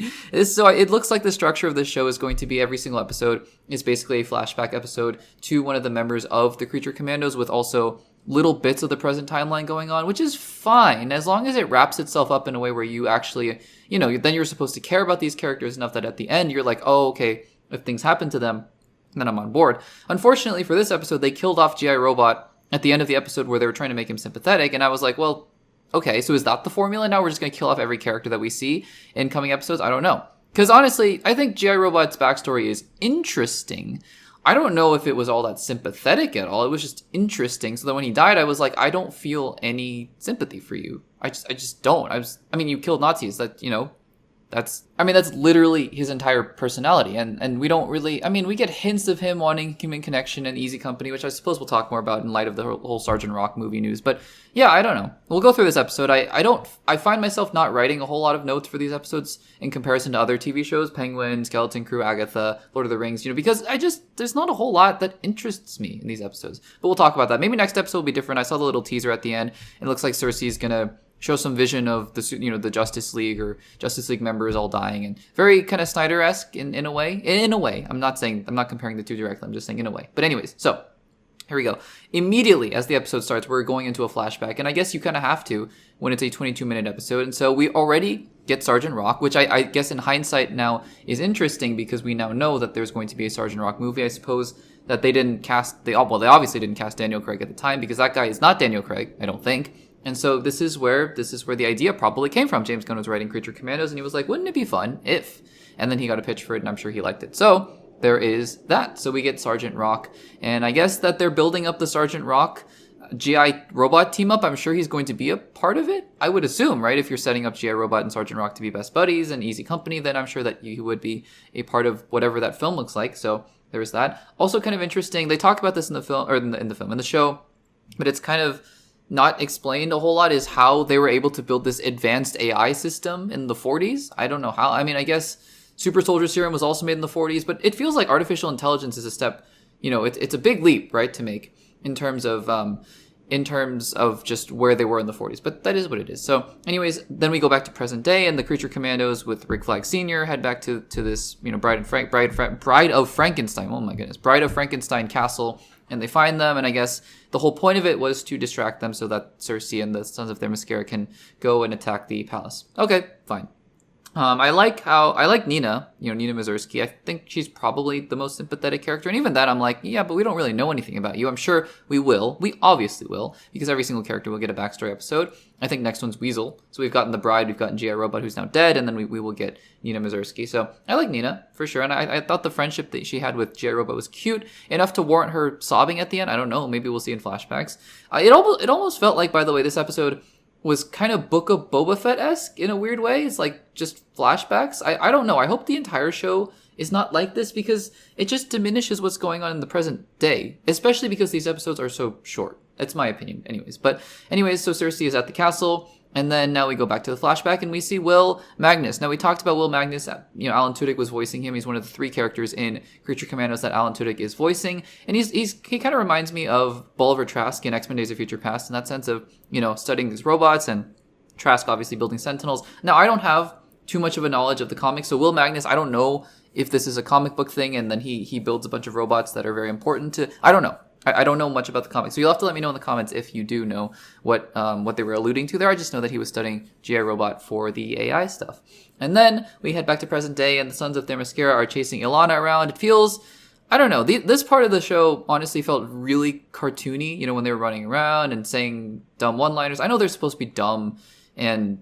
So it looks like the structure of this show is going to be every single episode is basically a flashback episode to one of the members of the Creature Commandos with also little bits of the present timeline going on, which is fine as long as it wraps itself up in a way where you actually, then you're supposed to care about these characters enough that at the end you're like, oh, okay, if things happen to them, then I'm on board. Unfortunately for this episode, they killed off G.I. Robot at the end of the episode where they were trying to make him sympathetic, and I was like, well, okay, so is that the formula? Now we're just going to kill off every character that we see in coming episodes? I don't know. Because honestly, I think G.I. Robot's backstory is interesting. I don't know if it was all that sympathetic at all. It was just interesting. So that when he died, I was like, I don't feel any sympathy for you. I just don't. I mean, you killed Nazis. That's literally his entire personality. And we don't really, we get hints of him wanting human connection and easy company, which I suppose we'll talk more about in light of the whole Sergeant Rock movie news. But yeah, I don't know. We'll go through this episode. I find myself not writing a whole lot of notes for these episodes in comparison to other TV shows, Penguin, Skeleton Crew, Agatha, Lord of the Rings, because there's not a whole lot that interests me in these episodes. But we'll talk about that. Maybe next episode will be different. I saw the little teaser at the end. It looks like Cersei's gonna show some vision of the Justice League or Justice League members all dying, and very kind of Snyder-esque in a way. In a way, I'm not comparing the two directly. I'm just saying in a way. But anyways, so here we go. Immediately as the episode starts, we're going into a flashback, and I guess you kind of have to when it's a 22-minute episode. And so we already get Sergeant Rock, which I guess in hindsight now is interesting because we now know that there's going to be a Sergeant Rock movie. I suppose that they obviously didn't cast Daniel Craig at the time because that guy is not Daniel Craig, I don't think. And so this is where the idea probably came from. James Gunn was writing Creature Commandos, and he was like, wouldn't it be fun if? And then he got a pitch for it, and I'm sure he liked it. So there is that. So we get Sergeant Rock, and I guess that they're building up the Sergeant Rock GI Robot team up. I'm sure he's going to be a part of it. I would assume, right? If you're setting up GI Robot and Sergeant Rock to be best buddies and easy company, then I'm sure that he would be a part of whatever that film looks like. So there's that. Also kind of interesting. They talk about this in the film, or in the show, but it's kind of not explained a whole lot, is how they were able to build this advanced AI system in the 40s. I don't know how. I guess Super Soldier Serum was also made in the 40s, but it feels like artificial intelligence is a step, it's a big leap, right, to make in terms of just where they were in the 40s. But that is what it is. So anyways, then we go back to present day, and the Creature Commandos with Rick Flag Sr. head back to this, Bride of Frankenstein. Oh my goodness. Bride of Frankenstein castle. And they find them, and I guess the whole point of it was to distract them so that Cersei and the Sons of Themyscira can go and attack the palace. Okay, fine. I like Nina, Nina Mazursky. I think she's probably the most sympathetic character. And even that, I'm like, yeah, but we don't really know anything about you. I'm sure we will. We obviously will, because every single character will get a backstory episode. I think next one's Weasel. So we've gotten the Bride, we've gotten G.I. Robot, who's now dead, and then we will get Nina Mazursky. So I like Nina, for sure. And I thought the friendship that she had with G.I. Robot was cute, enough to warrant her sobbing at the end. I don't know. Maybe we'll see in flashbacks. It almost felt like, by the way, this episode was kind of Book of Boba Fett-esque in a weird way. It's like just flashbacks. I don't know. I hope the entire show is not like this, because it just diminishes what's going on in the present day, especially because these episodes are so short. That's my opinion anyways. But anyways, so Cersei is at the castle, and then now we go back to the flashback and we see Will Magnus. Now we talked about Will Magnus. Alan Tudyk was voicing him. He's one of the 3 characters in Creature Commandos that Alan Tudyk is voicing. And he kind of reminds me of Bolivar Trask in X-Men Days of Future Past, in that sense of, studying these robots, and Trask obviously building Sentinels. Now I don't have too much of a knowledge of the comics. So Will Magnus, I don't know if this is a comic book thing and then he builds a bunch of robots that are very important to, I don't know. I don't know much about the comics, so you'll have to let me know in the comments if you do know what they were alluding to there. I just know that he was studying G.I. Robot for the AI stuff. And then we head back to present day, and the Sons of Themyscira are chasing Ilana around. It feels, I don't know, this part of the show honestly felt really cartoony, when they were running around and saying dumb one-liners. I know they're supposed to be dumb and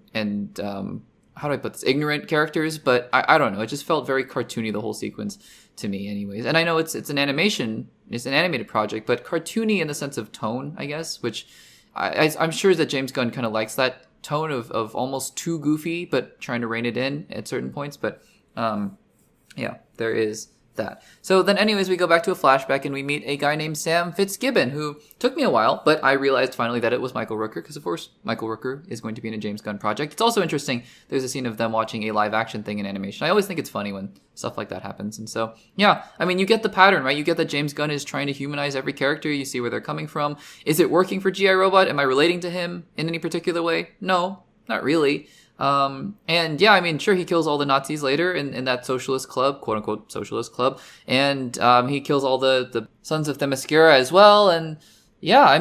how do I put this, ignorant characters, but I don't know. It just felt very cartoony, the whole sequence, to me anyways. And I know it's an animation, it's an animated project, but cartoony in the sense of tone, I guess, which I'm sure that James Gunn kind of likes that tone of almost too goofy, but trying to rein it in at certain points. But yeah, there is that. So then anyways, we go back to a flashback and we meet a guy named Sam Fitzgibbon, who took me a while, but I realized finally that it was Michael Rooker, because of course Michael Rooker is going to be in a James Gunn project. It's also interesting, there's a scene of them watching a live action thing in animation. I always think it's funny when stuff like that happens. And so, yeah, you get the pattern, right? You get that James Gunn is trying to humanize every character. You see where they're coming from. Is it working for G.I. Robot? Am I relating to him in any particular way? No, not really. And yeah, sure, he kills all the Nazis later in that socialist club, quote unquote socialist club. And, he kills all the Sons of Themyscira as well. And yeah,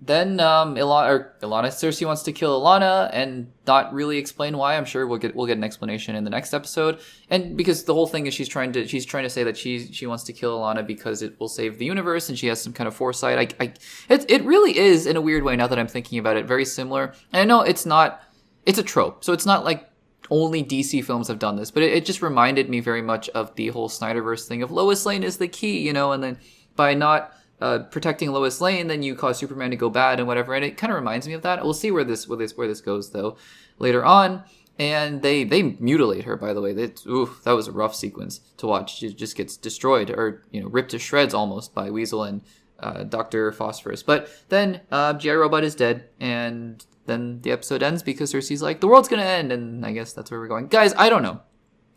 then, Cersei wants to kill Ilana and not really explain why. I'm sure we'll get an explanation in the next episode. And because the whole thing is she's trying to say that she wants to kill Ilana because it will save the universe, and she has some kind of foresight. It really is, in a weird way, now that I'm thinking about it, very similar. And I know it's a trope, so it's not like only DC films have done this, but it just reminded me very much of the whole Snyderverse thing of Lois Lane is the key, you know, and then by not protecting Lois Lane, then you cause Superman to go bad and whatever. And it kind of reminds me of that. We'll see where this goes though later on. And they mutilate her, by the way. That was a rough sequence to watch. She just gets destroyed or, you know, ripped to shreds almost by Weasel and Dr. Phosphorus. But then G.I. Robot is dead, and then the episode ends because Cersei's like, the world's gonna end, and I guess that's where we're going. Guys, I don't know.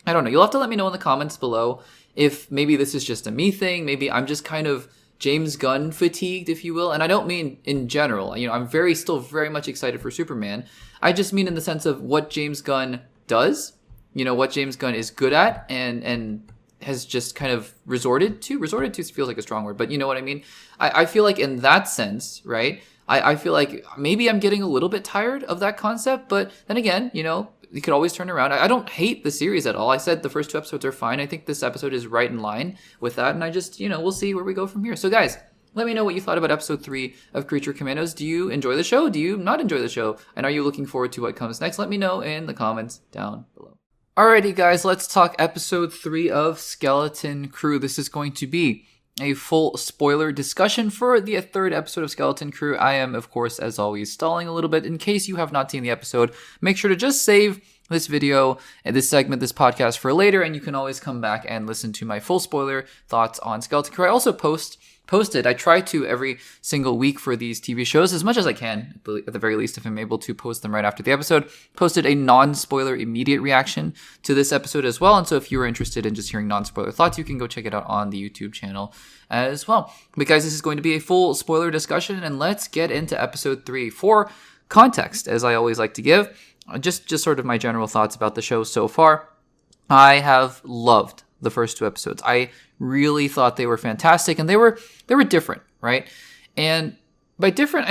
You'll have to let me know in the comments below if maybe this is just a me thing. Maybe I'm just kind of James Gunn fatigued, if you will. And I don't mean in general. You know, I'm still very much excited for Superman. I just mean in the sense of what James Gunn does, you know, what James Gunn is good at and has just kind of resorted to feels like a strong word, but you know what I mean? I feel like in that sense, right? I feel like maybe I'm getting a little bit tired of that concept, but then again, you know, you could always turn around. I don't hate the series at all. I said the first 2 episodes are fine. I think this episode is right in line with that, and I just, you know, we'll see where we go from here. So guys, let me know what you thought about episode 3 of Creature Commandos. Do you enjoy the show? Do you not enjoy the show? And are you looking forward to what comes next? Let me know in the comments down below. Alrighty guys, let's talk episode 3 of Skeleton Crew. This is going to be a full spoiler discussion for the 3rd episode of Skeleton Crew. I am, of course, as always, stalling a little bit. In case you have not seen the episode, make sure to just save this video and this segment, this podcast for later, and you can always come back and listen to my full spoiler thoughts on Skeleton Crew. I also posted, I try to every single week for these TV shows as much as I can, at the very least, if I'm able to post them right after the episode, posted a non-spoiler immediate reaction to this episode as well. And so if you are interested in just hearing non-spoiler thoughts, you can go check it out on the YouTube channel as well. But guys, this is going to be a full spoiler discussion, and let's get into episode 3. For context, as I always like to give, just sort of my general thoughts about the show so far. I have loved the first 2 episodes. I really thought they were fantastic, and they were different, right? And by different,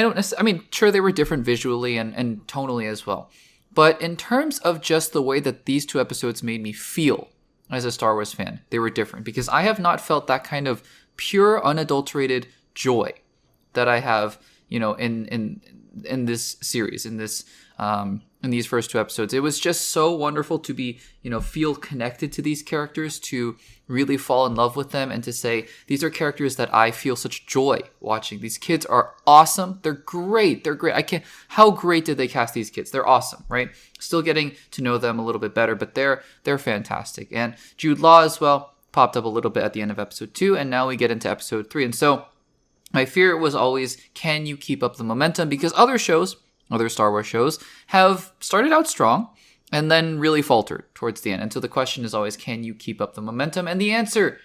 sure, they were different visually and tonally as well. But in terms of just the way that these 2 episodes made me feel as a Star Wars fan, they were different, because I have not felt that kind of pure, unadulterated joy that I have, you know, in this series, in these first 2 episodes. It was just so wonderful to be, you know, feel connected to these characters, to really fall in love with them, and to say, these are characters that I feel such joy watching. These kids are awesome. They're great. How great did they cast these kids? They're awesome, right? Still getting to know them a little bit better, but they're fantastic. And Jude Law as well popped up a little bit at the end of episode 2, and now we get into episode 3. And so my fear was always, can you keep up the momentum? Because other Star Wars shows have started out strong and then really faltered towards the end. And so the question is always, can you keep up the momentum? And the answer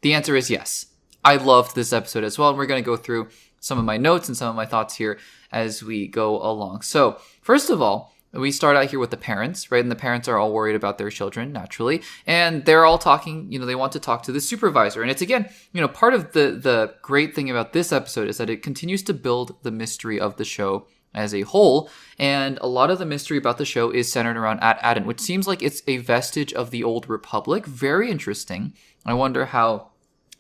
is yes. I loved this episode as well. And we're going to go through some of my notes and some of my thoughts here as we go along. So first of all, we start out here with the parents, right? And the parents are all worried about their children, naturally. And they're all talking, you know, they want to talk to the supervisor. And it's, again, you know, part of the great thing about this episode is that it continues to build the mystery of the show as a whole, and a lot of the mystery about the show is centered around Adan, which seems like it's a vestige of the Old Republic. Very interesting. I wonder how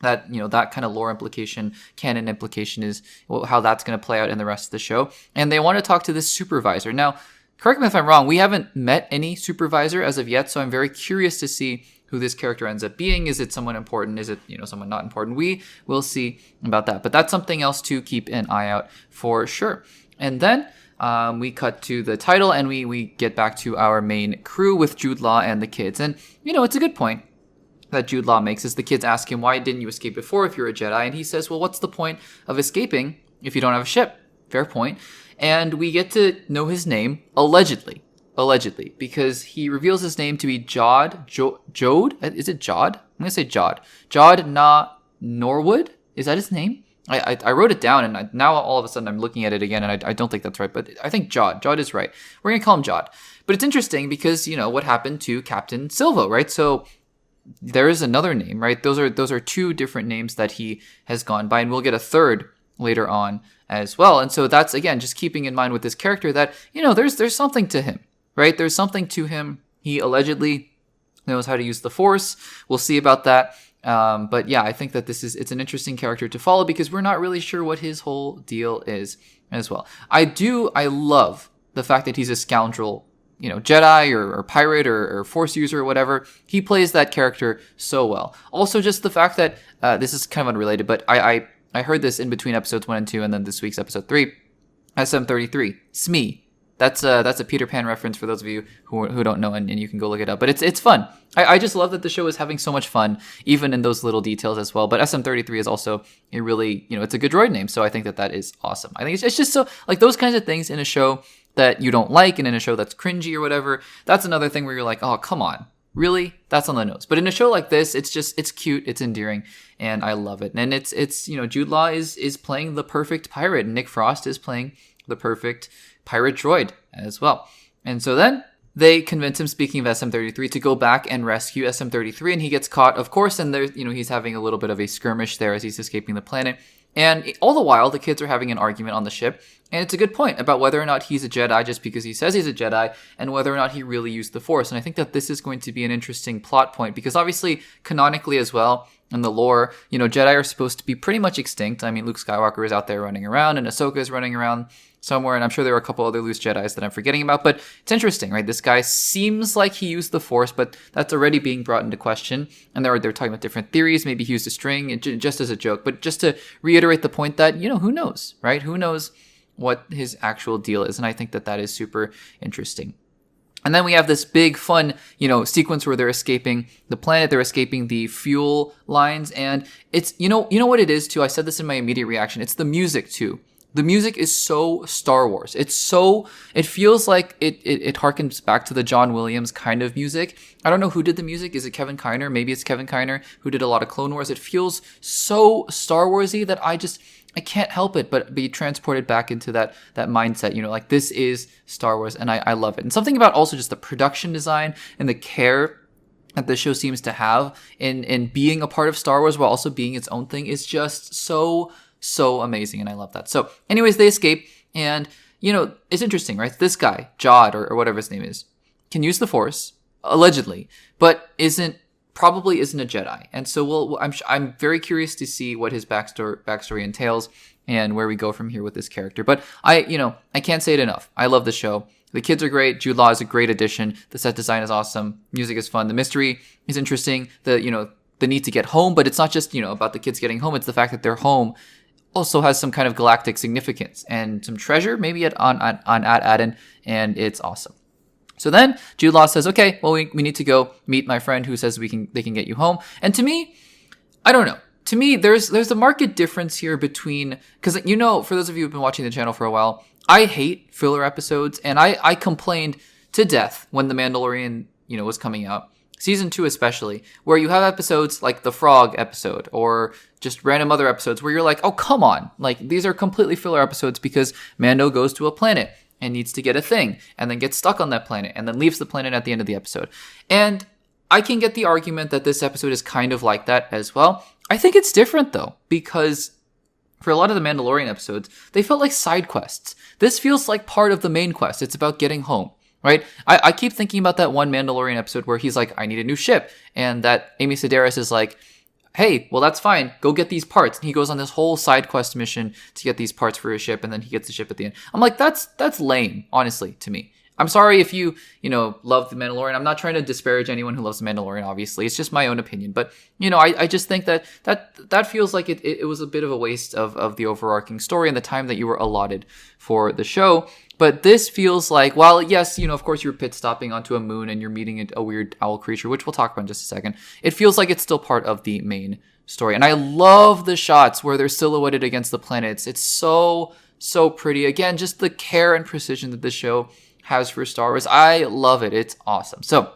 that, you know, that kind of lore implication, canon implication is, well, how that's going to play out in the rest of the show. And they want to talk to this supervisor. Now, correct me if I'm wrong, we haven't met any supervisor as of yet, so I'm very curious to see who this character ends up being. Is it someone important? Is it, you know, someone not important? We will see about that. But that's something else to keep an eye out for sure. And then we cut to the title, and we get back to our main crew with Jude Law and the kids. And, you know, it's a good point that Jude Law makes, is the kids ask him, why didn't you escape before if you're a Jedi? And he says, well, what's the point of escaping if you don't have a ship? Fair point. And we get to know his name, allegedly, because he reveals his name to be Jod? Is it Jod? I'm going to say Jod. Jod Na Norwood? Is that his name? I wrote it down, and now all of a sudden I'm looking at it again, and I don't think that's right, but I think Jod. Jod is right. We're going to call him Jod. But it's interesting because, you know, what happened to Captain Silva, right? So there is another name, right? Those are 2 different names that he has gone by, and we'll get a third later on as well. And so that's, again, just keeping in mind with this character that, you know, there's something to him, right? There's something to him. He allegedly knows how to use the Force. We'll see about that. But yeah, I think that it's an interesting character to follow because we're not really sure what his whole deal is as well. I love the fact that he's a scoundrel Jedi or pirate or Force user or whatever. He plays that character so well. Also, just the fact that this is kind of unrelated, but I heard this in between episodes 1 and 2, and then this week's episode 3, SM33, Smee. That's a Peter Pan reference for those of you who don't know, and you can go look it up. But it's fun. I just love that the show is having so much fun, even in those little details as well. But SM33 is also a really, it's a good droid name, so I think that is awesome. I think it's just so, like, those kinds of things in a show that you don't like and in a show that's cringy or whatever, that's another thing where you're like, oh, come on. Really? That's on the nose. But in a show like this, it's cute, it's endearing, and I love it. And it's Jude Law is playing the perfect pirate, and Nick Frost is playing the perfect pirate droid as well. And so then they convince him, speaking of SM33, to go back and rescue SM33, and he gets caught, of course, and there's he's having a little bit of a skirmish there as he's escaping the planet. And all the while, the kids are having an argument on the ship, and it's a good point about whether or not he's a Jedi just because he says he's a Jedi, and whether or not he really used the Force. And I think that this is going to be an interesting plot point, because obviously, canonically as well, in the lore, Jedi are supposed to be pretty much extinct. I mean, Luke Skywalker is out there running around, and Ahsoka is running around somewhere, and I'm sure there are a couple other loose Jedis that I'm forgetting about, but it's interesting, right? This guy seems like he used the Force, but that's already being brought into question, and they're talking about different theories. Maybe he used a string, just as a joke, but just to reiterate the point that, who knows, right? Who knows what his actual deal is, and I think that is super interesting. And then we have this big fun, sequence where they're escaping the planet, they're escaping the fuel lines, and it's, you know what it is too? I said this in my immediate reaction. It's the music too. The music is so Star Wars. It feels like it harkens back to the John Williams kind of music. I don't know who did the music. Is it Kevin Kiner? Maybe it's Kevin Kiner who did a lot of Clone Wars. It feels so Star Warsy that I can't help it but be transported back into that mindset. Like, this is Star Wars, and I love it. And something about also just the production design and the care that the show seems to have in being a part of Star Wars while also being its own thing is just so amazing, and I love that. So anyways, they escape, and it's interesting, right? This guy, Jod, or whatever his name is, can use the Force, allegedly, but probably isn't a Jedi. And so I'm very curious to see what his backstory entails and where we go from here with this character. But I can't say it enough. I love the show. The kids are great. Jude Law is a great addition. The set design is awesome. Music is fun. The mystery is interesting. The need to get home, but it's not just, about the kids getting home. It's the fact that they're home also has some kind of galactic significance and some treasure, maybe on Aden, and it's awesome. So then Jude Law says, okay, well, we need to go meet my friend who says they can get you home. And to me, I don't know. To me, there's a marked difference here between, because for those of you who've been watching the channel for a while, I hate filler episodes, and I complained to death when The Mandalorian, was coming out. Season 2 especially, where you have episodes like the Frog episode or just random other episodes where you're like, oh, come on. Like, these are completely filler episodes because Mando goes to a planet and needs to get a thing and then gets stuck on that planet and then leaves the planet at the end of the episode. And I can get the argument that this episode is kind of like that as well. I think it's different though, because for a lot of the Mandalorian episodes, they felt like side quests. This feels like part of the main quest. It's about getting home. Right? I keep thinking about that one Mandalorian episode where he's like, I need a new ship. And that Amy Sedaris is like, hey, well, that's fine. Go get these parts. And he goes on this whole side quest mission to get these parts for his ship. And then he gets the ship at the end. I'm like, that's lame, honestly, to me. I'm sorry if you love The Mandalorian. I'm not trying to disparage anyone who loves The Mandalorian, obviously. It's just my own opinion. But, I just think that feels like it was a bit of a waste of the overarching story and the time that you were allotted for the show. But this feels like, while yes, of course you're pit stopping onto a moon and you're meeting a weird owl creature, which we'll talk about in just a second, it feels like it's still part of the main story. And I love the shots where they're silhouetted against the planets. It's so pretty. Again, just the care and precision that this show has for Star Wars. I love it. It's awesome. So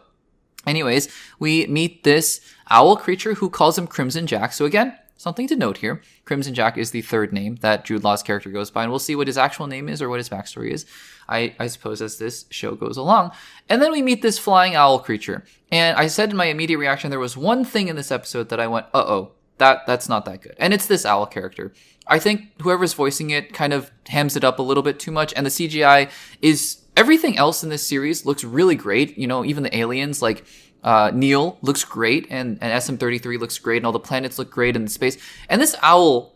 anyways, we meet this owl creature who calls him Crimson Jack. So again, something to note here. Crimson Jack is the third name that Jude Law's character goes by, and we'll see what his actual name is or what his backstory is, I suppose, as this show goes along. And then we meet this flying owl creature. And I said in my immediate reaction, there was one thing in this episode that I went, uh-oh, that's not that good. And it's this owl character. I think whoever's voicing it kind of hams it up a little bit too much, and the CGI is... Everything else in this series looks really great. Even the aliens, like Neil, looks great, and SM33 looks great, and all the planets look great in the space. And this owl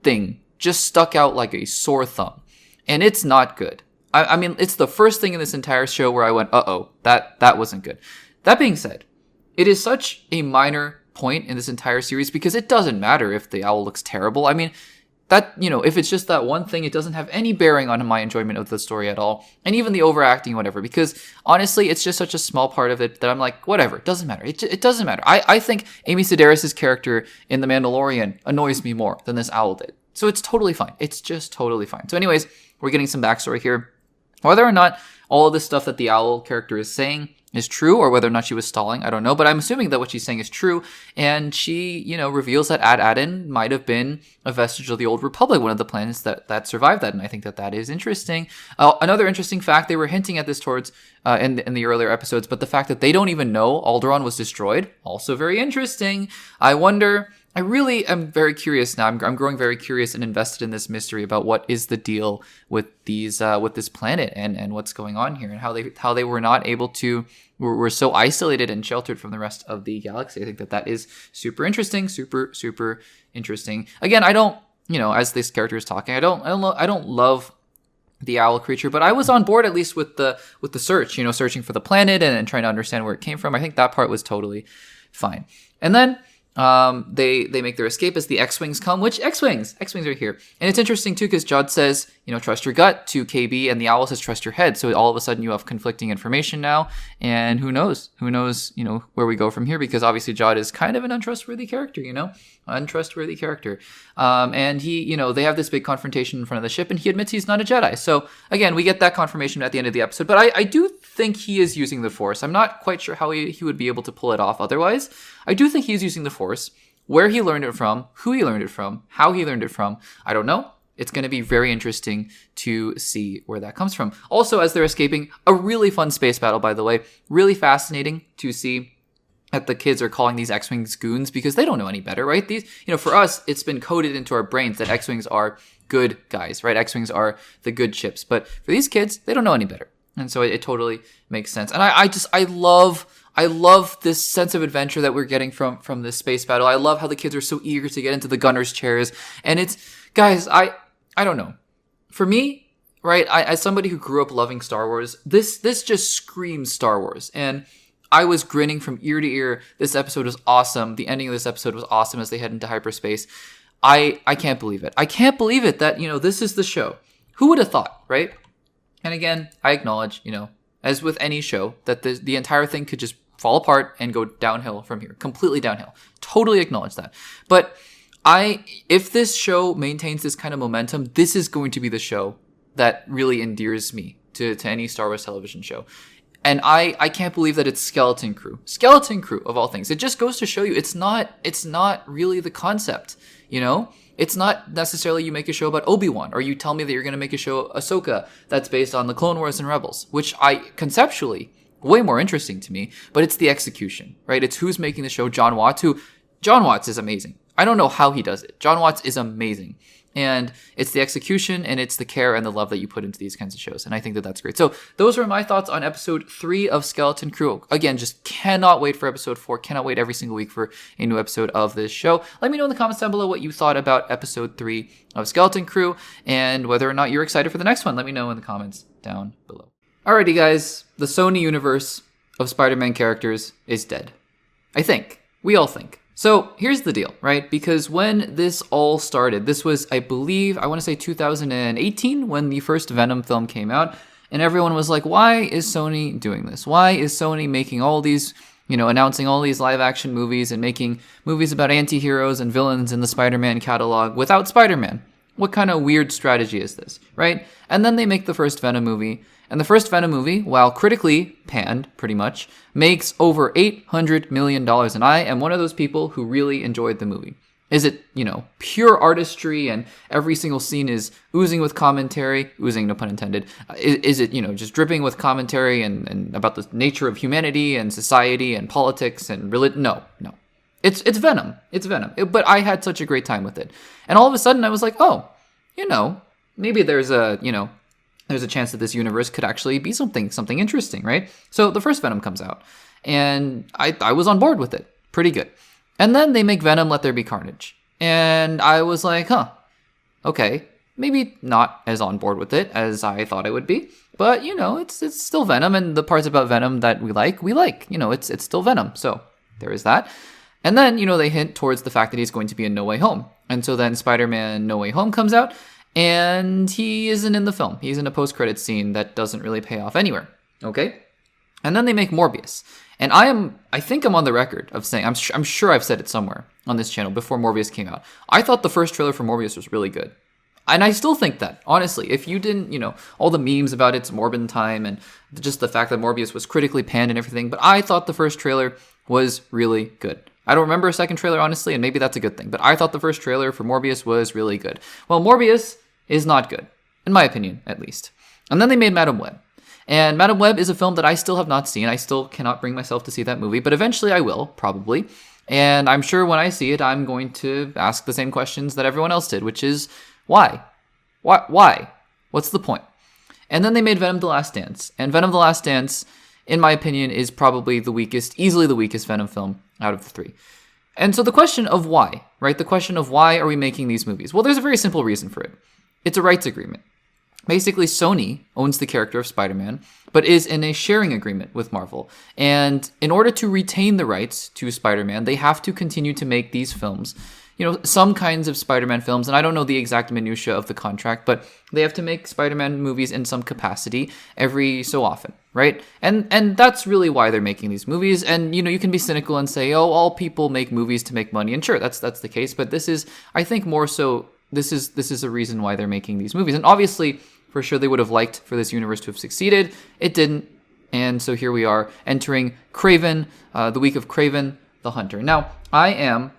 thing just stuck out like a sore thumb, and it's not good. I mean, it's the first thing in this entire show where I went, uh-oh, that wasn't good. That being said, it is such a minor point in this entire series because it doesn't matter if the owl looks terrible. I mean, that, if it's just that one thing, it doesn't have any bearing on my enjoyment of the story at all. And even the overacting, whatever, because honestly, it's just such a small part of it that I'm like, whatever, it doesn't matter. It doesn't matter. I think Amy Sedaris' character in The Mandalorian annoys me more than this owl did. So it's totally fine. It's just totally fine. So anyways, we're getting some backstory here. Whether or not all of this stuff that the owl character is saying is true, or whether or not she was stalling, I don't know, but I'm assuming that what she's saying is true, and she, reveals that Ad Aden might have been a vestige of the Old Republic, one of the planets that survived that, and I think that is interesting. Another interesting fact, they were hinting at this towards in the earlier episodes, but the fact that they don't even know Alderaan was destroyed, also very interesting. I really am very curious now. I'm growing very curious and invested in this mystery about what is the deal with these with this planet and what's going on here, and how they were not able to were so isolated and sheltered from the rest of the galaxy. I think that is super interesting, super interesting. Again, I don't, as this character is talking, I don't love the owl creature, but I was on board at least with the search, searching for the planet and trying to understand where it came from. I think that part was totally fine. And then they make their escape as the X-Wings come, which X-Wings are here. And it's interesting too, because Jod says, trust your gut to KB, and the owl says, trust your head. So all of a sudden you have conflicting information now, and who knows, where we go from here, because obviously Jod is kind of an untrustworthy character, and he, they have this big confrontation in front of the ship, and he admits he's not a Jedi. So again, we get that confirmation at the end of the episode, but I do think he is using the Force. I'm not quite sure how he would be able to pull it off otherwise. I do think he's using the Force. Where he learned it from, who he learned it from, how he learned it from, I don't know. It's going to be very interesting to see where that comes from. Also, as they're escaping, a really fun space battle, by the way. Really fascinating to see that the kids are calling these X-Wings goons, because they don't know any better, right? These, for us, it's been coded into our brains that X-Wings are good guys, right? X-Wings are the good ships. But for these kids, they don't know any better. And so it totally makes sense. And I love this sense of adventure that we're getting from this space battle. I love how the kids are so eager to get into the gunner's chairs. And it's, guys, I don't know. For me, right, as somebody who grew up loving Star Wars, this just screams Star Wars. And I was grinning from ear to ear. This episode was awesome. The ending of this episode was awesome as they head into hyperspace. I can't believe it. I can't believe it that, this is the show. Who would have thought, right? And again, I acknowledge, as with any show, that the entire thing could just fall apart and go downhill from here. Completely downhill. Totally acknowledge that. But if this show maintains this kind of momentum, this is going to be the show that really endears me to any Star Wars television show. And I can't believe that it's Skeleton Crew. Skeleton Crew, of all things. It just goes to show you it's not really the concept, It's not necessarily you make a show about Obi-Wan, or you tell me that you're going to make a show Ahsoka that's based on the Clone Wars and Rebels, which conceptually, way more interesting to me, but it's the execution, right? It's who's making the show. John Watts is amazing. I don't know how he does it. John Watts is amazing. And it's the execution, and it's the care and the love that you put into these kinds of shows. And I think that that's great. So those were my thoughts on episode 3 of Skeleton Crew. Again, just cannot wait for episode 4. Cannot wait every single week for a new episode of this show. Let me know in the comments down below what you thought about episode 3 of Skeleton Crew, and whether or not you're excited for the next one. Let me know in the comments down below. Alrighty, guys. The Sony universe of Spider-Man characters is dead. I think. We all think. So here's the deal, right? Because when this all started, this was, I believe, I want to say 2018 when the first Venom film came out. And everyone was like, why is Sony doing this? Why is Sony making all these, announcing all these live action movies and making movies about anti-heroes and villains in the Spider-Man catalog without Spider-Man? What kind of weird strategy is this, right? And then they make the first Venom movie. And the first Venom movie, while critically panned, pretty much, makes over $800 million. And I am one of those people who really enjoyed the movie. Is it, pure artistry and every single scene is oozing with commentary? Oozing, no pun intended. Is it, just dripping with commentary and about the nature of humanity and society and politics and religion? No. It's Venom. It's Venom. But I had such a great time with it. And all of a sudden I was like, oh, maybe there's a chance that this universe could actually be something interesting, right? So the first Venom comes out, and I was on board with it. Pretty good. And then they make Venom Let There Be Carnage. And I was like, okay, maybe not as on board with it as I thought I would be. But, it's still Venom, and the parts about Venom that we like. It's still Venom. So there is that. And then, they hint towards the fact that he's going to be in No Way Home. And so then Spider-Man No Way Home comes out, and he isn't in the film. He's in a post-credits scene that doesn't really pay off anywhere. Okay? And then they make Morbius. And I think I'm on the record of saying, I'm sure I've said it somewhere on this channel before Morbius came out. I thought the first trailer for Morbius was really good. And I still think that, honestly, if you didn't, all the memes about it's Morbin time and just the fact that Morbius was critically panned and everything, but I thought the first trailer was really good. I don't remember a second trailer, honestly, and maybe that's a good thing, but I thought the first trailer for Morbius was really good. Well, Morbius is not good, in my opinion, at least. And then they made Madame Web. And Madame Web is a film that I still have not seen. I still cannot bring myself to see that movie, but eventually I will, probably. And I'm sure when I see it, I'm going to ask the same questions that everyone else did, which is, why? Why? What's the point? And then they made Venom: The Last Dance. And Venom: The Last Dance, in my opinion, is probably easily the weakest Venom film out of the three. And so the question of why, right? The question of why are we making these movies? Well, there's a very simple reason for it. It's a rights agreement. Basically, Sony owns the character of Spider-Man, but is in a sharing agreement with Marvel. And in order to retain the rights to Spider-Man, they have to continue to make these films. Some kinds of Spider-Man films, and I don't know the exact minutiae of the contract, but they have to make Spider-Man movies in some capacity every so often, right? And that's really why they're making these movies. And, you can be cynical and say, oh, all people make movies to make money. And sure, that's the case. But this is, I think more so, this is a reason why they're making these movies. And obviously, for sure, they would have liked for this universe to have succeeded. It didn't. And so here we are entering Kraven, the week of Kraven the Hunter. Now, I am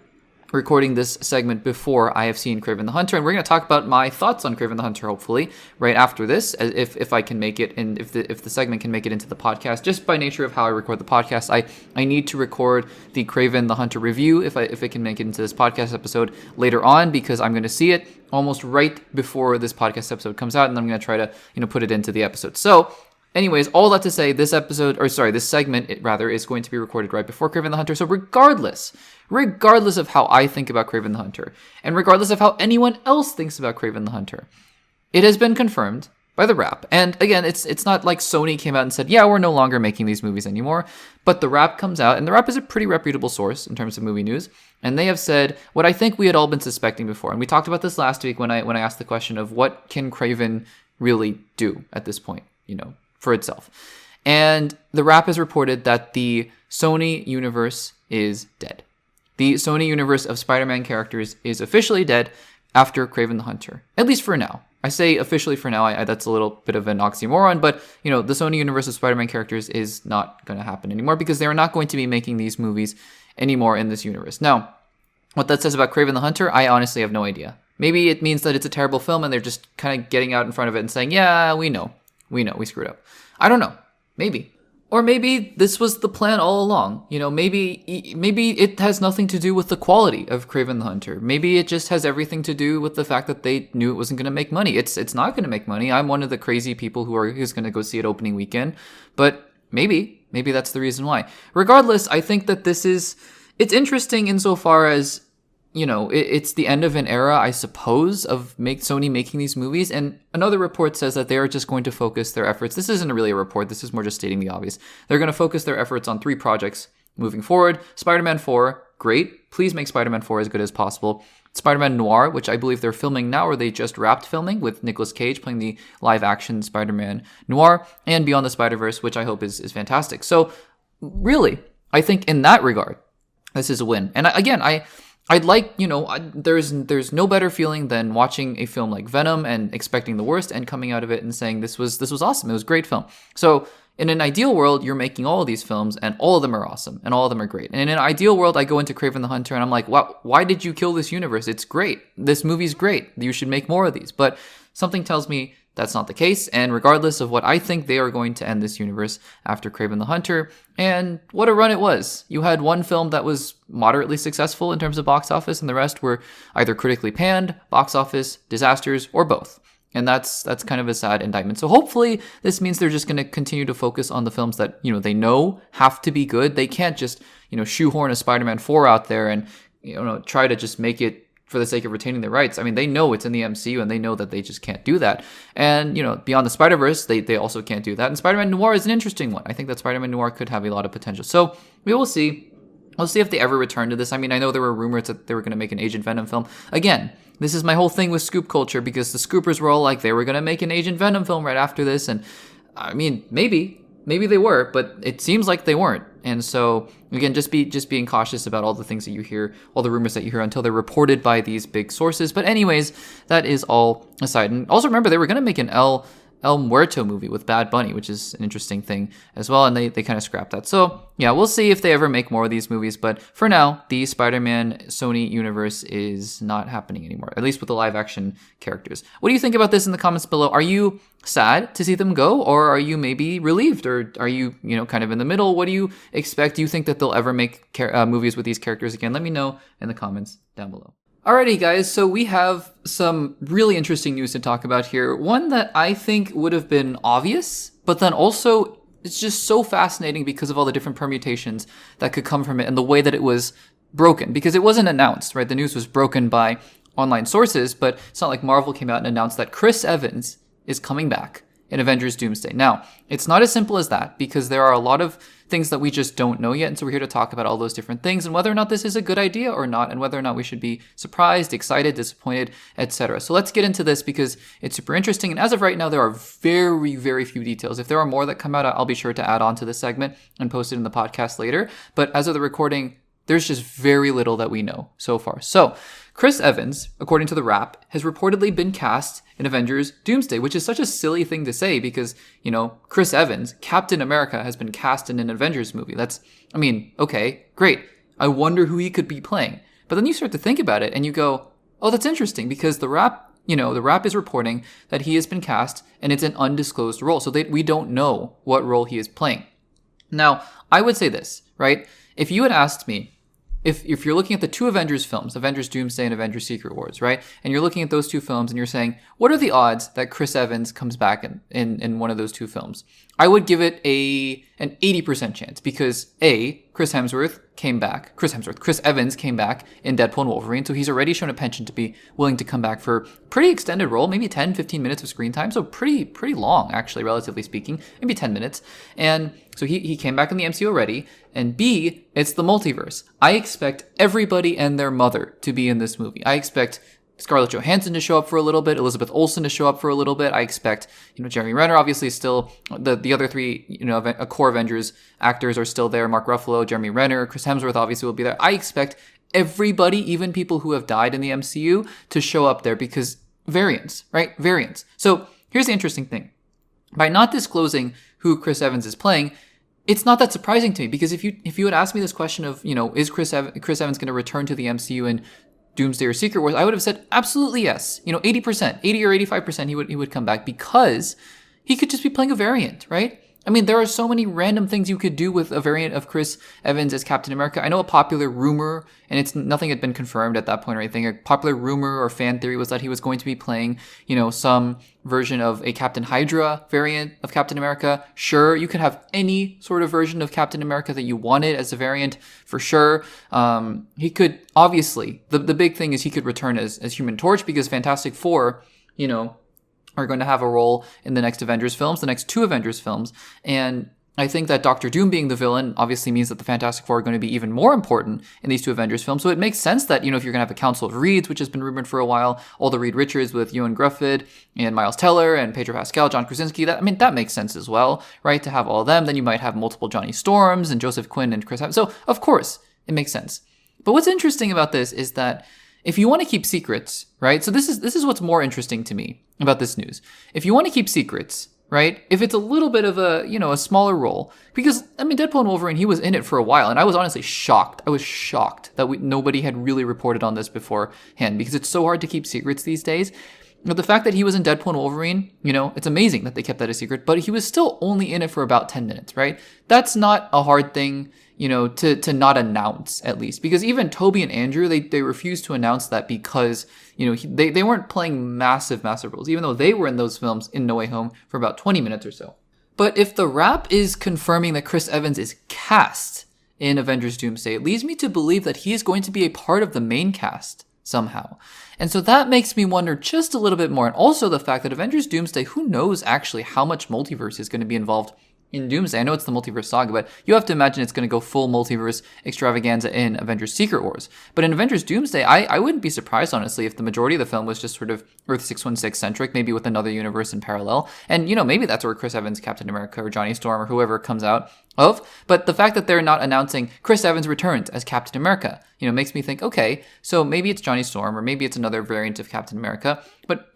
recording this segment before I have seen Kraven the Hunter, and we're going to talk about my thoughts on Kraven the Hunter, hopefully, right after this, if I can make it, and if the segment can make it into the podcast. Just by nature of how I record the podcast, I need to record the Kraven the Hunter review, if it can make it into this podcast episode later on, because I'm going to see it almost right before this podcast episode comes out, and I'm going to try to, put it into the episode. So, anyways, all that to say, this segment, is going to be recorded right before Kraven the Hunter. So regardless of how I think about Kraven the Hunter, and regardless of how anyone else thinks about Kraven the Hunter, it has been confirmed by The Wrap. And again, it's not like Sony came out and said, yeah, we're no longer making these movies anymore. But The Wrap comes out, and The Wrap is a pretty reputable source in terms of movie news. And they have said what I think we had all been suspecting before. And we talked about this last week when I asked the question of what can Kraven really do at this point, for itself. And The Wrap has reported that the Sony universe is dead. The Sony universe of Spider-Man characters is officially dead after Kraven the Hunter, at least for now. I say officially for now, that's a little bit of an oxymoron, but, the Sony universe of Spider-Man characters is not going to happen anymore because they are not going to be making these movies anymore in this universe. Now, what that says about Kraven the Hunter, I honestly have no idea. Maybe it means that it's a terrible film and they're just kind of getting out in front of it and saying, yeah, we know, we screwed up. I don't know. Maybe. Or maybe this was the plan all along. Maybe it has nothing to do with the quality of Kraven the Hunter. Maybe it just has everything to do with the fact that they knew it wasn't going to make money. It's not going to make money. I'm one of the crazy people who's going to go see it opening weekend. But maybe that's the reason why. Regardless, I think that it's interesting insofar as, it's the end of an era, I suppose, of Sony making these movies. And another report says that they are just going to focus their efforts. This isn't really a report. This is more just stating the obvious. They're going to focus their efforts on 3 projects moving forward. Spider-Man 4, great. Please make Spider-Man 4 as good as possible. Spider-Man Noir, which I believe they're filming now, or they just wrapped filming, with Nicolas Cage playing the live-action Spider-Man Noir. And Beyond the Spider-Verse, which I hope is fantastic. So, really, I think in that regard, this is a win. And I'd like, there's no better feeling than watching a film like Venom and expecting the worst and coming out of it and saying this was awesome. It was a great film. So in an ideal world, you're making all of these films and all of them are awesome and all of them are great. And in an ideal world, I go into Kraven the Hunter and I'm like, wow, why did you kill this universe? It's great. This movie's great. You should make more of these. But something tells me that's not the case, and regardless of what I think, they are going to end this universe after Kraven the Hunter, and what a run it was. You had one film that was moderately successful in terms of box office, and the rest were either critically panned, box office, disasters, or both. And that's kind of a sad indictment. So hopefully this means they're just going to continue to focus on the films that, they know have to be good. They can't just, shoehorn a Spider-Man 4 out there and, try to just make it for the sake of retaining the rights. I mean, they know it's in the MCU and they know that they just can't do that. And, Beyond the Spider-Verse, they also can't do that. And Spider-Man Noir is an interesting one. I think that Spider-Man Noir could have a lot of potential. So we will see. We'll see if they ever return to this. I mean, I know there were rumors that they were going to make an Agent Venom film. Again, this is my whole thing with Scoop culture, because the Scoopers were all like they were going to make an Agent Venom film right after this. And I mean, maybe they were, but it seems like they weren't. And so again, just being cautious about all the things that you hear, all the rumors that you hear until they're reported by these big sources. But anyways, that is all aside. And also remember, they were going to make an El Muerto movie with Bad Bunny, which is an interesting thing as well, and they kind of scrapped that. So yeah, we'll see if they ever make more of these movies, but for now, the Spider-Man Sony universe is not happening anymore, at least with the live action characters. What do you think about this in the comments below? Are you sad to see them go, or are you maybe relieved, or are you, kind of in the middle? What do you expect? Do you think that they'll ever make movies with these characters again? Let me know in the comments down below. Alrighty guys, so we have some really interesting news to talk about here. One that I think would have been obvious, but then also it's just so fascinating because of all the different permutations that could come from it and the way that it was broken, because it wasn't announced, right? The news was broken by online sources, but it's not like Marvel came out and announced that Chris Evans is coming back in Avengers Doomsday. Now, it's not as simple as that, because there are a lot of things that we just don't know yet, and so we're here to talk about all those different things and whether or not this is a good idea or not, and whether or not we should be surprised, excited, disappointed, etc. So let's get into this because it's super interesting, and as of right now, there are very, very few details. If there are more that come out, I'll be sure to add on to this segment and post it in the podcast later, but as of the recording, there's just very little that we know so far. So, Chris Evans, according to The Wrap, has reportedly been cast in Avengers Doomsday, which is such a silly thing to say because, Chris Evans, Captain America, has been cast in an Avengers movie. Okay, great. I wonder who he could be playing. But then you start to think about it and you go, oh, that's interesting because The Wrap is reporting that he has been cast and it's an undisclosed role. So we don't know what role he is playing. Now, I would say this, right? If you had asked me, if you're looking at the two Avengers films, Avengers Doomsday and Avengers Secret Wars, right? And you're looking at those two films and you're saying, what are the odds that Chris Evans comes back in one of those two films? I would give it an 80% chance because Chris Evans came back in Deadpool and Wolverine, so he's already shown a penchant to be willing to come back for pretty extended role, maybe 10, 15 minutes of screen time, so pretty long, actually, relatively speaking, maybe 10 minutes. And so he came back in the MCU already, and B, it's the multiverse. I expect everybody and their mother to be in this movie. I expect Scarlett Johansson to show up for a little bit, Elizabeth Olsen to show up for a little bit. I expect, Jeremy Renner obviously is still, the other three, core Avengers actors are still there. Mark Ruffalo, Jeremy Renner, Chris Hemsworth obviously will be there. I expect everybody, even people who have died in the MCU, to show up there because variants, right? Variants. So here's the interesting thing. By not disclosing who Chris Evans is playing, it's not that surprising to me because if you had asked me this question of, is Chris Evans going to return to the MCU in Doomsday or Secret Wars, I would have said absolutely yes. 80%, 80 or 85% he would come back because he could just be playing a variant, right? I mean, there are so many random things you could do with a variant of Chris Evans as Captain America. I know a popular rumor, and nothing had been confirmed at that point or anything. A popular rumor or fan theory was that he was going to be playing, some version of a Captain Hydra variant of Captain America. Sure, you could have any sort of version of Captain America that you wanted as a variant, for sure. He could, obviously, the big thing is he could return as Human Torch because Fantastic Four, are going to have a role in the next Avengers films, the next two Avengers films. And I think that Doctor Doom being the villain obviously means that the Fantastic Four are going to be even more important in these two Avengers films. So it makes sense that, if you're going to have a Council of Reeds, which has been rumored for a while, all the Reed Richards with Ewan Gruffydd and Miles Teller and Pedro Pascal, John Krasinski, that makes sense as well, right? To have all of them. Then you might have multiple Johnny Storms and Joseph Quinn and Chris Evans. So of course it makes sense. But what's interesting about this is that if you want to keep secrets, right? So this is what's more interesting to me about this news. If you want to keep secrets, right? If it's a little bit of a smaller role, because Deadpool and Wolverine, he was in it for a while, and I was honestly shocked. I was shocked that nobody had really reported on this beforehand because it's so hard to keep secrets these days. But the fact that he was in Deadpool and Wolverine, it's amazing that they kept that a secret, but he was still only in it for about 10 minutes, right? That's not a hard thing, to not announce at least, because even Toby and Andrew, they refused to announce that because, they weren't playing massive roles, even though they were in those films in No Way Home for about 20 minutes or so. But if The Wrap is confirming that Chris Evans is cast in Avengers Doomsday, it leads me to believe that he is going to be a part of the main cast somehow. And so that makes me wonder just a little bit more. And also the fact that Avengers Doomsday, who knows actually how much multiverse is going to be involved in Doomsday. I know it's the multiverse saga, but you have to imagine it's going to go full multiverse extravaganza in Avengers Secret Wars. But in Avengers Doomsday, I wouldn't be surprised, honestly, if the majority of the film was just sort of Earth 616 centric, maybe with another universe in parallel. And, maybe that's where Chris Evans, Captain America, or Johnny Storm, or whoever comes out of. But the fact that they're not announcing Chris Evans returns as Captain America, makes me think, okay, so maybe it's Johnny Storm, or maybe it's another variant of Captain America. But,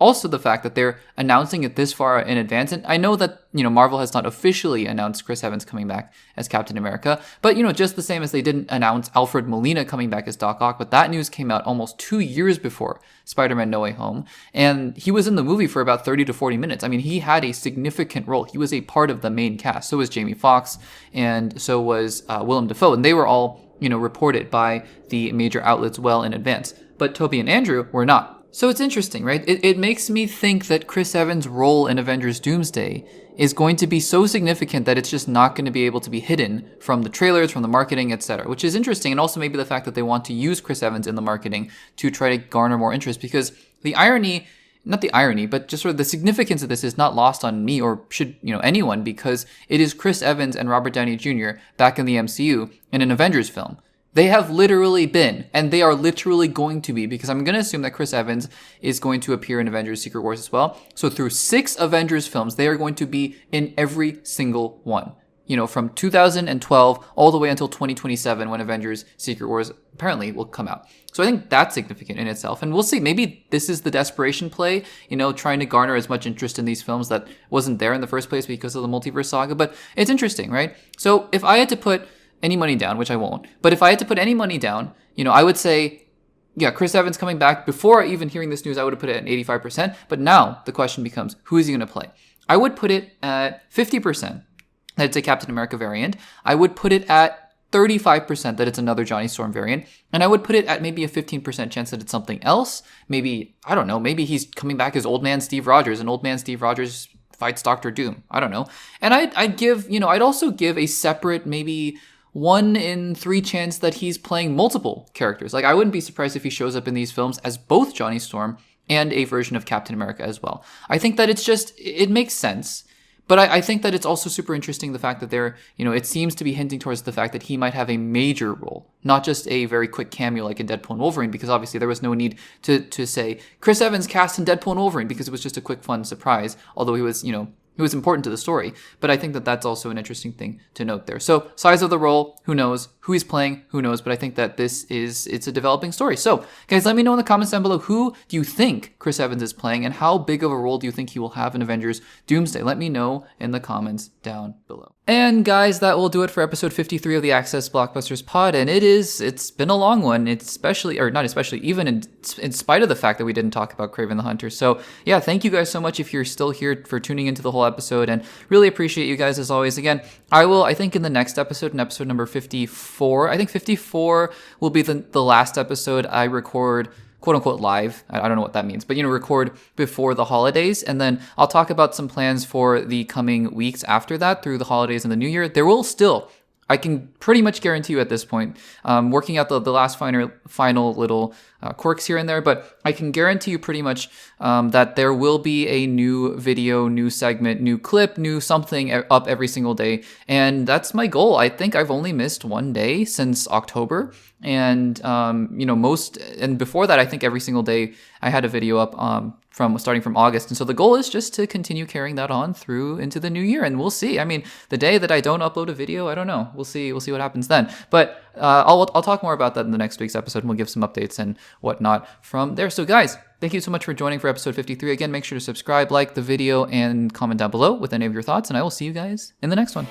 also the fact that they're announcing it this far in advance. And I know that, Marvel has not officially announced Chris Evans coming back as Captain America. But, just the same as they didn't announce Alfred Molina coming back as Doc Ock. But that news came out almost 2 years before Spider-Man No Way Home. And he was in the movie for about 30 to 40 minutes. I mean, he had a significant role. He was a part of the main cast. So was Jamie Foxx, and so was Willem Dafoe. And they were all, reported by the major outlets well in advance. But Tobey and Andrew were not. So it's interesting, right? It makes me think that Chris Evans' role in Avengers Doomsday is going to be so significant that it's just not going to be able to be hidden from the trailers, from the marketing, etc., which is interesting. And also maybe the fact that they want to use Chris Evans in the marketing to try to garner more interest, because the irony, not the irony, but just sort of the significance of this is not lost on me or should, anyone, because it is Chris Evans and Robert Downey Jr. back in the MCU in an Avengers film. They have literally been, and they are literally going to be, because I'm going to assume that Chris Evans is going to appear in Avengers Secret Wars as well. So through 6 Avengers films, they are going to be in every single one. From 2012 all the way until 2027 when Avengers Secret Wars apparently will come out. So I think that's significant in itself. And we'll see. Maybe this is the desperation play, trying to garner as much interest in these films that wasn't there in the first place because of the multiverse saga. But it's interesting, right? So if I had to put any money down, which I won't, but if I had to put any money down, I would say, yeah, Chris Evans coming back. Before even hearing this news, I would have put it at 85%. But now the question becomes, who is he going to play? I would put it at 50%. That it's a Captain America variant. I would put it at 35% that it's another Johnny Storm variant. And I would put it at maybe a 15% chance that it's something else. Maybe, I don't know, maybe he's coming back as Old Man Steve Rogers, and Old Man Steve Rogers fights Doctor Doom. I don't know. And I'd also give a separate, maybe 1 in 3 chance that he's playing multiple characters. Like, I wouldn't be surprised if he shows up in these films as both Johnny Storm and a version of Captain America as well. I think that it makes sense. But I think that it's also super interesting, the fact that it seems to be hinting towards the fact that he might have a major role, not just a very quick cameo like in Deadpool and Wolverine, because obviously there was no need to say Chris Evans cast in Deadpool and Wolverine, because it was just a quick, fun surprise, although he was important to the story. But I think that that's also an interesting thing to note there. So size of the role, who knows? Who he's playing, who knows? But I think that it's a developing story. So guys, let me know in the comments down below, who do you think Chris Evans is playing, and how big of a role do you think he will have in Avengers Doomsday? Let me know in the comments down below. And guys, that will do it for episode 53 of the Access Blockbusters pod. And it's been a long one, even in spite of the fact that we didn't talk about Kraven the Hunter. So yeah, thank you guys so much if you're still here for tuning into the whole episode, and really appreciate you guys as always. Again, I think in the next episode, in episode number 54, I think 54 will be the last episode I record, quote unquote, live. I don't know what that means, but record before the holidays. And then I'll talk about some plans for the coming weeks after that, through the holidays and the new year. There will still, I can pretty much guarantee you at this point, working out the last final little quirks here and there, but I can guarantee you pretty much that there will be a new video, new segment, new clip, new something up every single day. And that's my goal. I think I've only missed 1 day since October. And, and before that, I think every single day I had a video up starting from August. And so the goal is just to continue carrying that on through into the new year. And we'll see. I mean, the day that I don't upload a video, I don't know. We'll see what happens then. But I'll talk more about that in the next week's episode, and we'll give some updates and whatnot from there. So guys, thank you so much for joining for episode 53. Again, make sure to subscribe, like the video, and comment down below with any of your thoughts. And I will see you guys in the next one.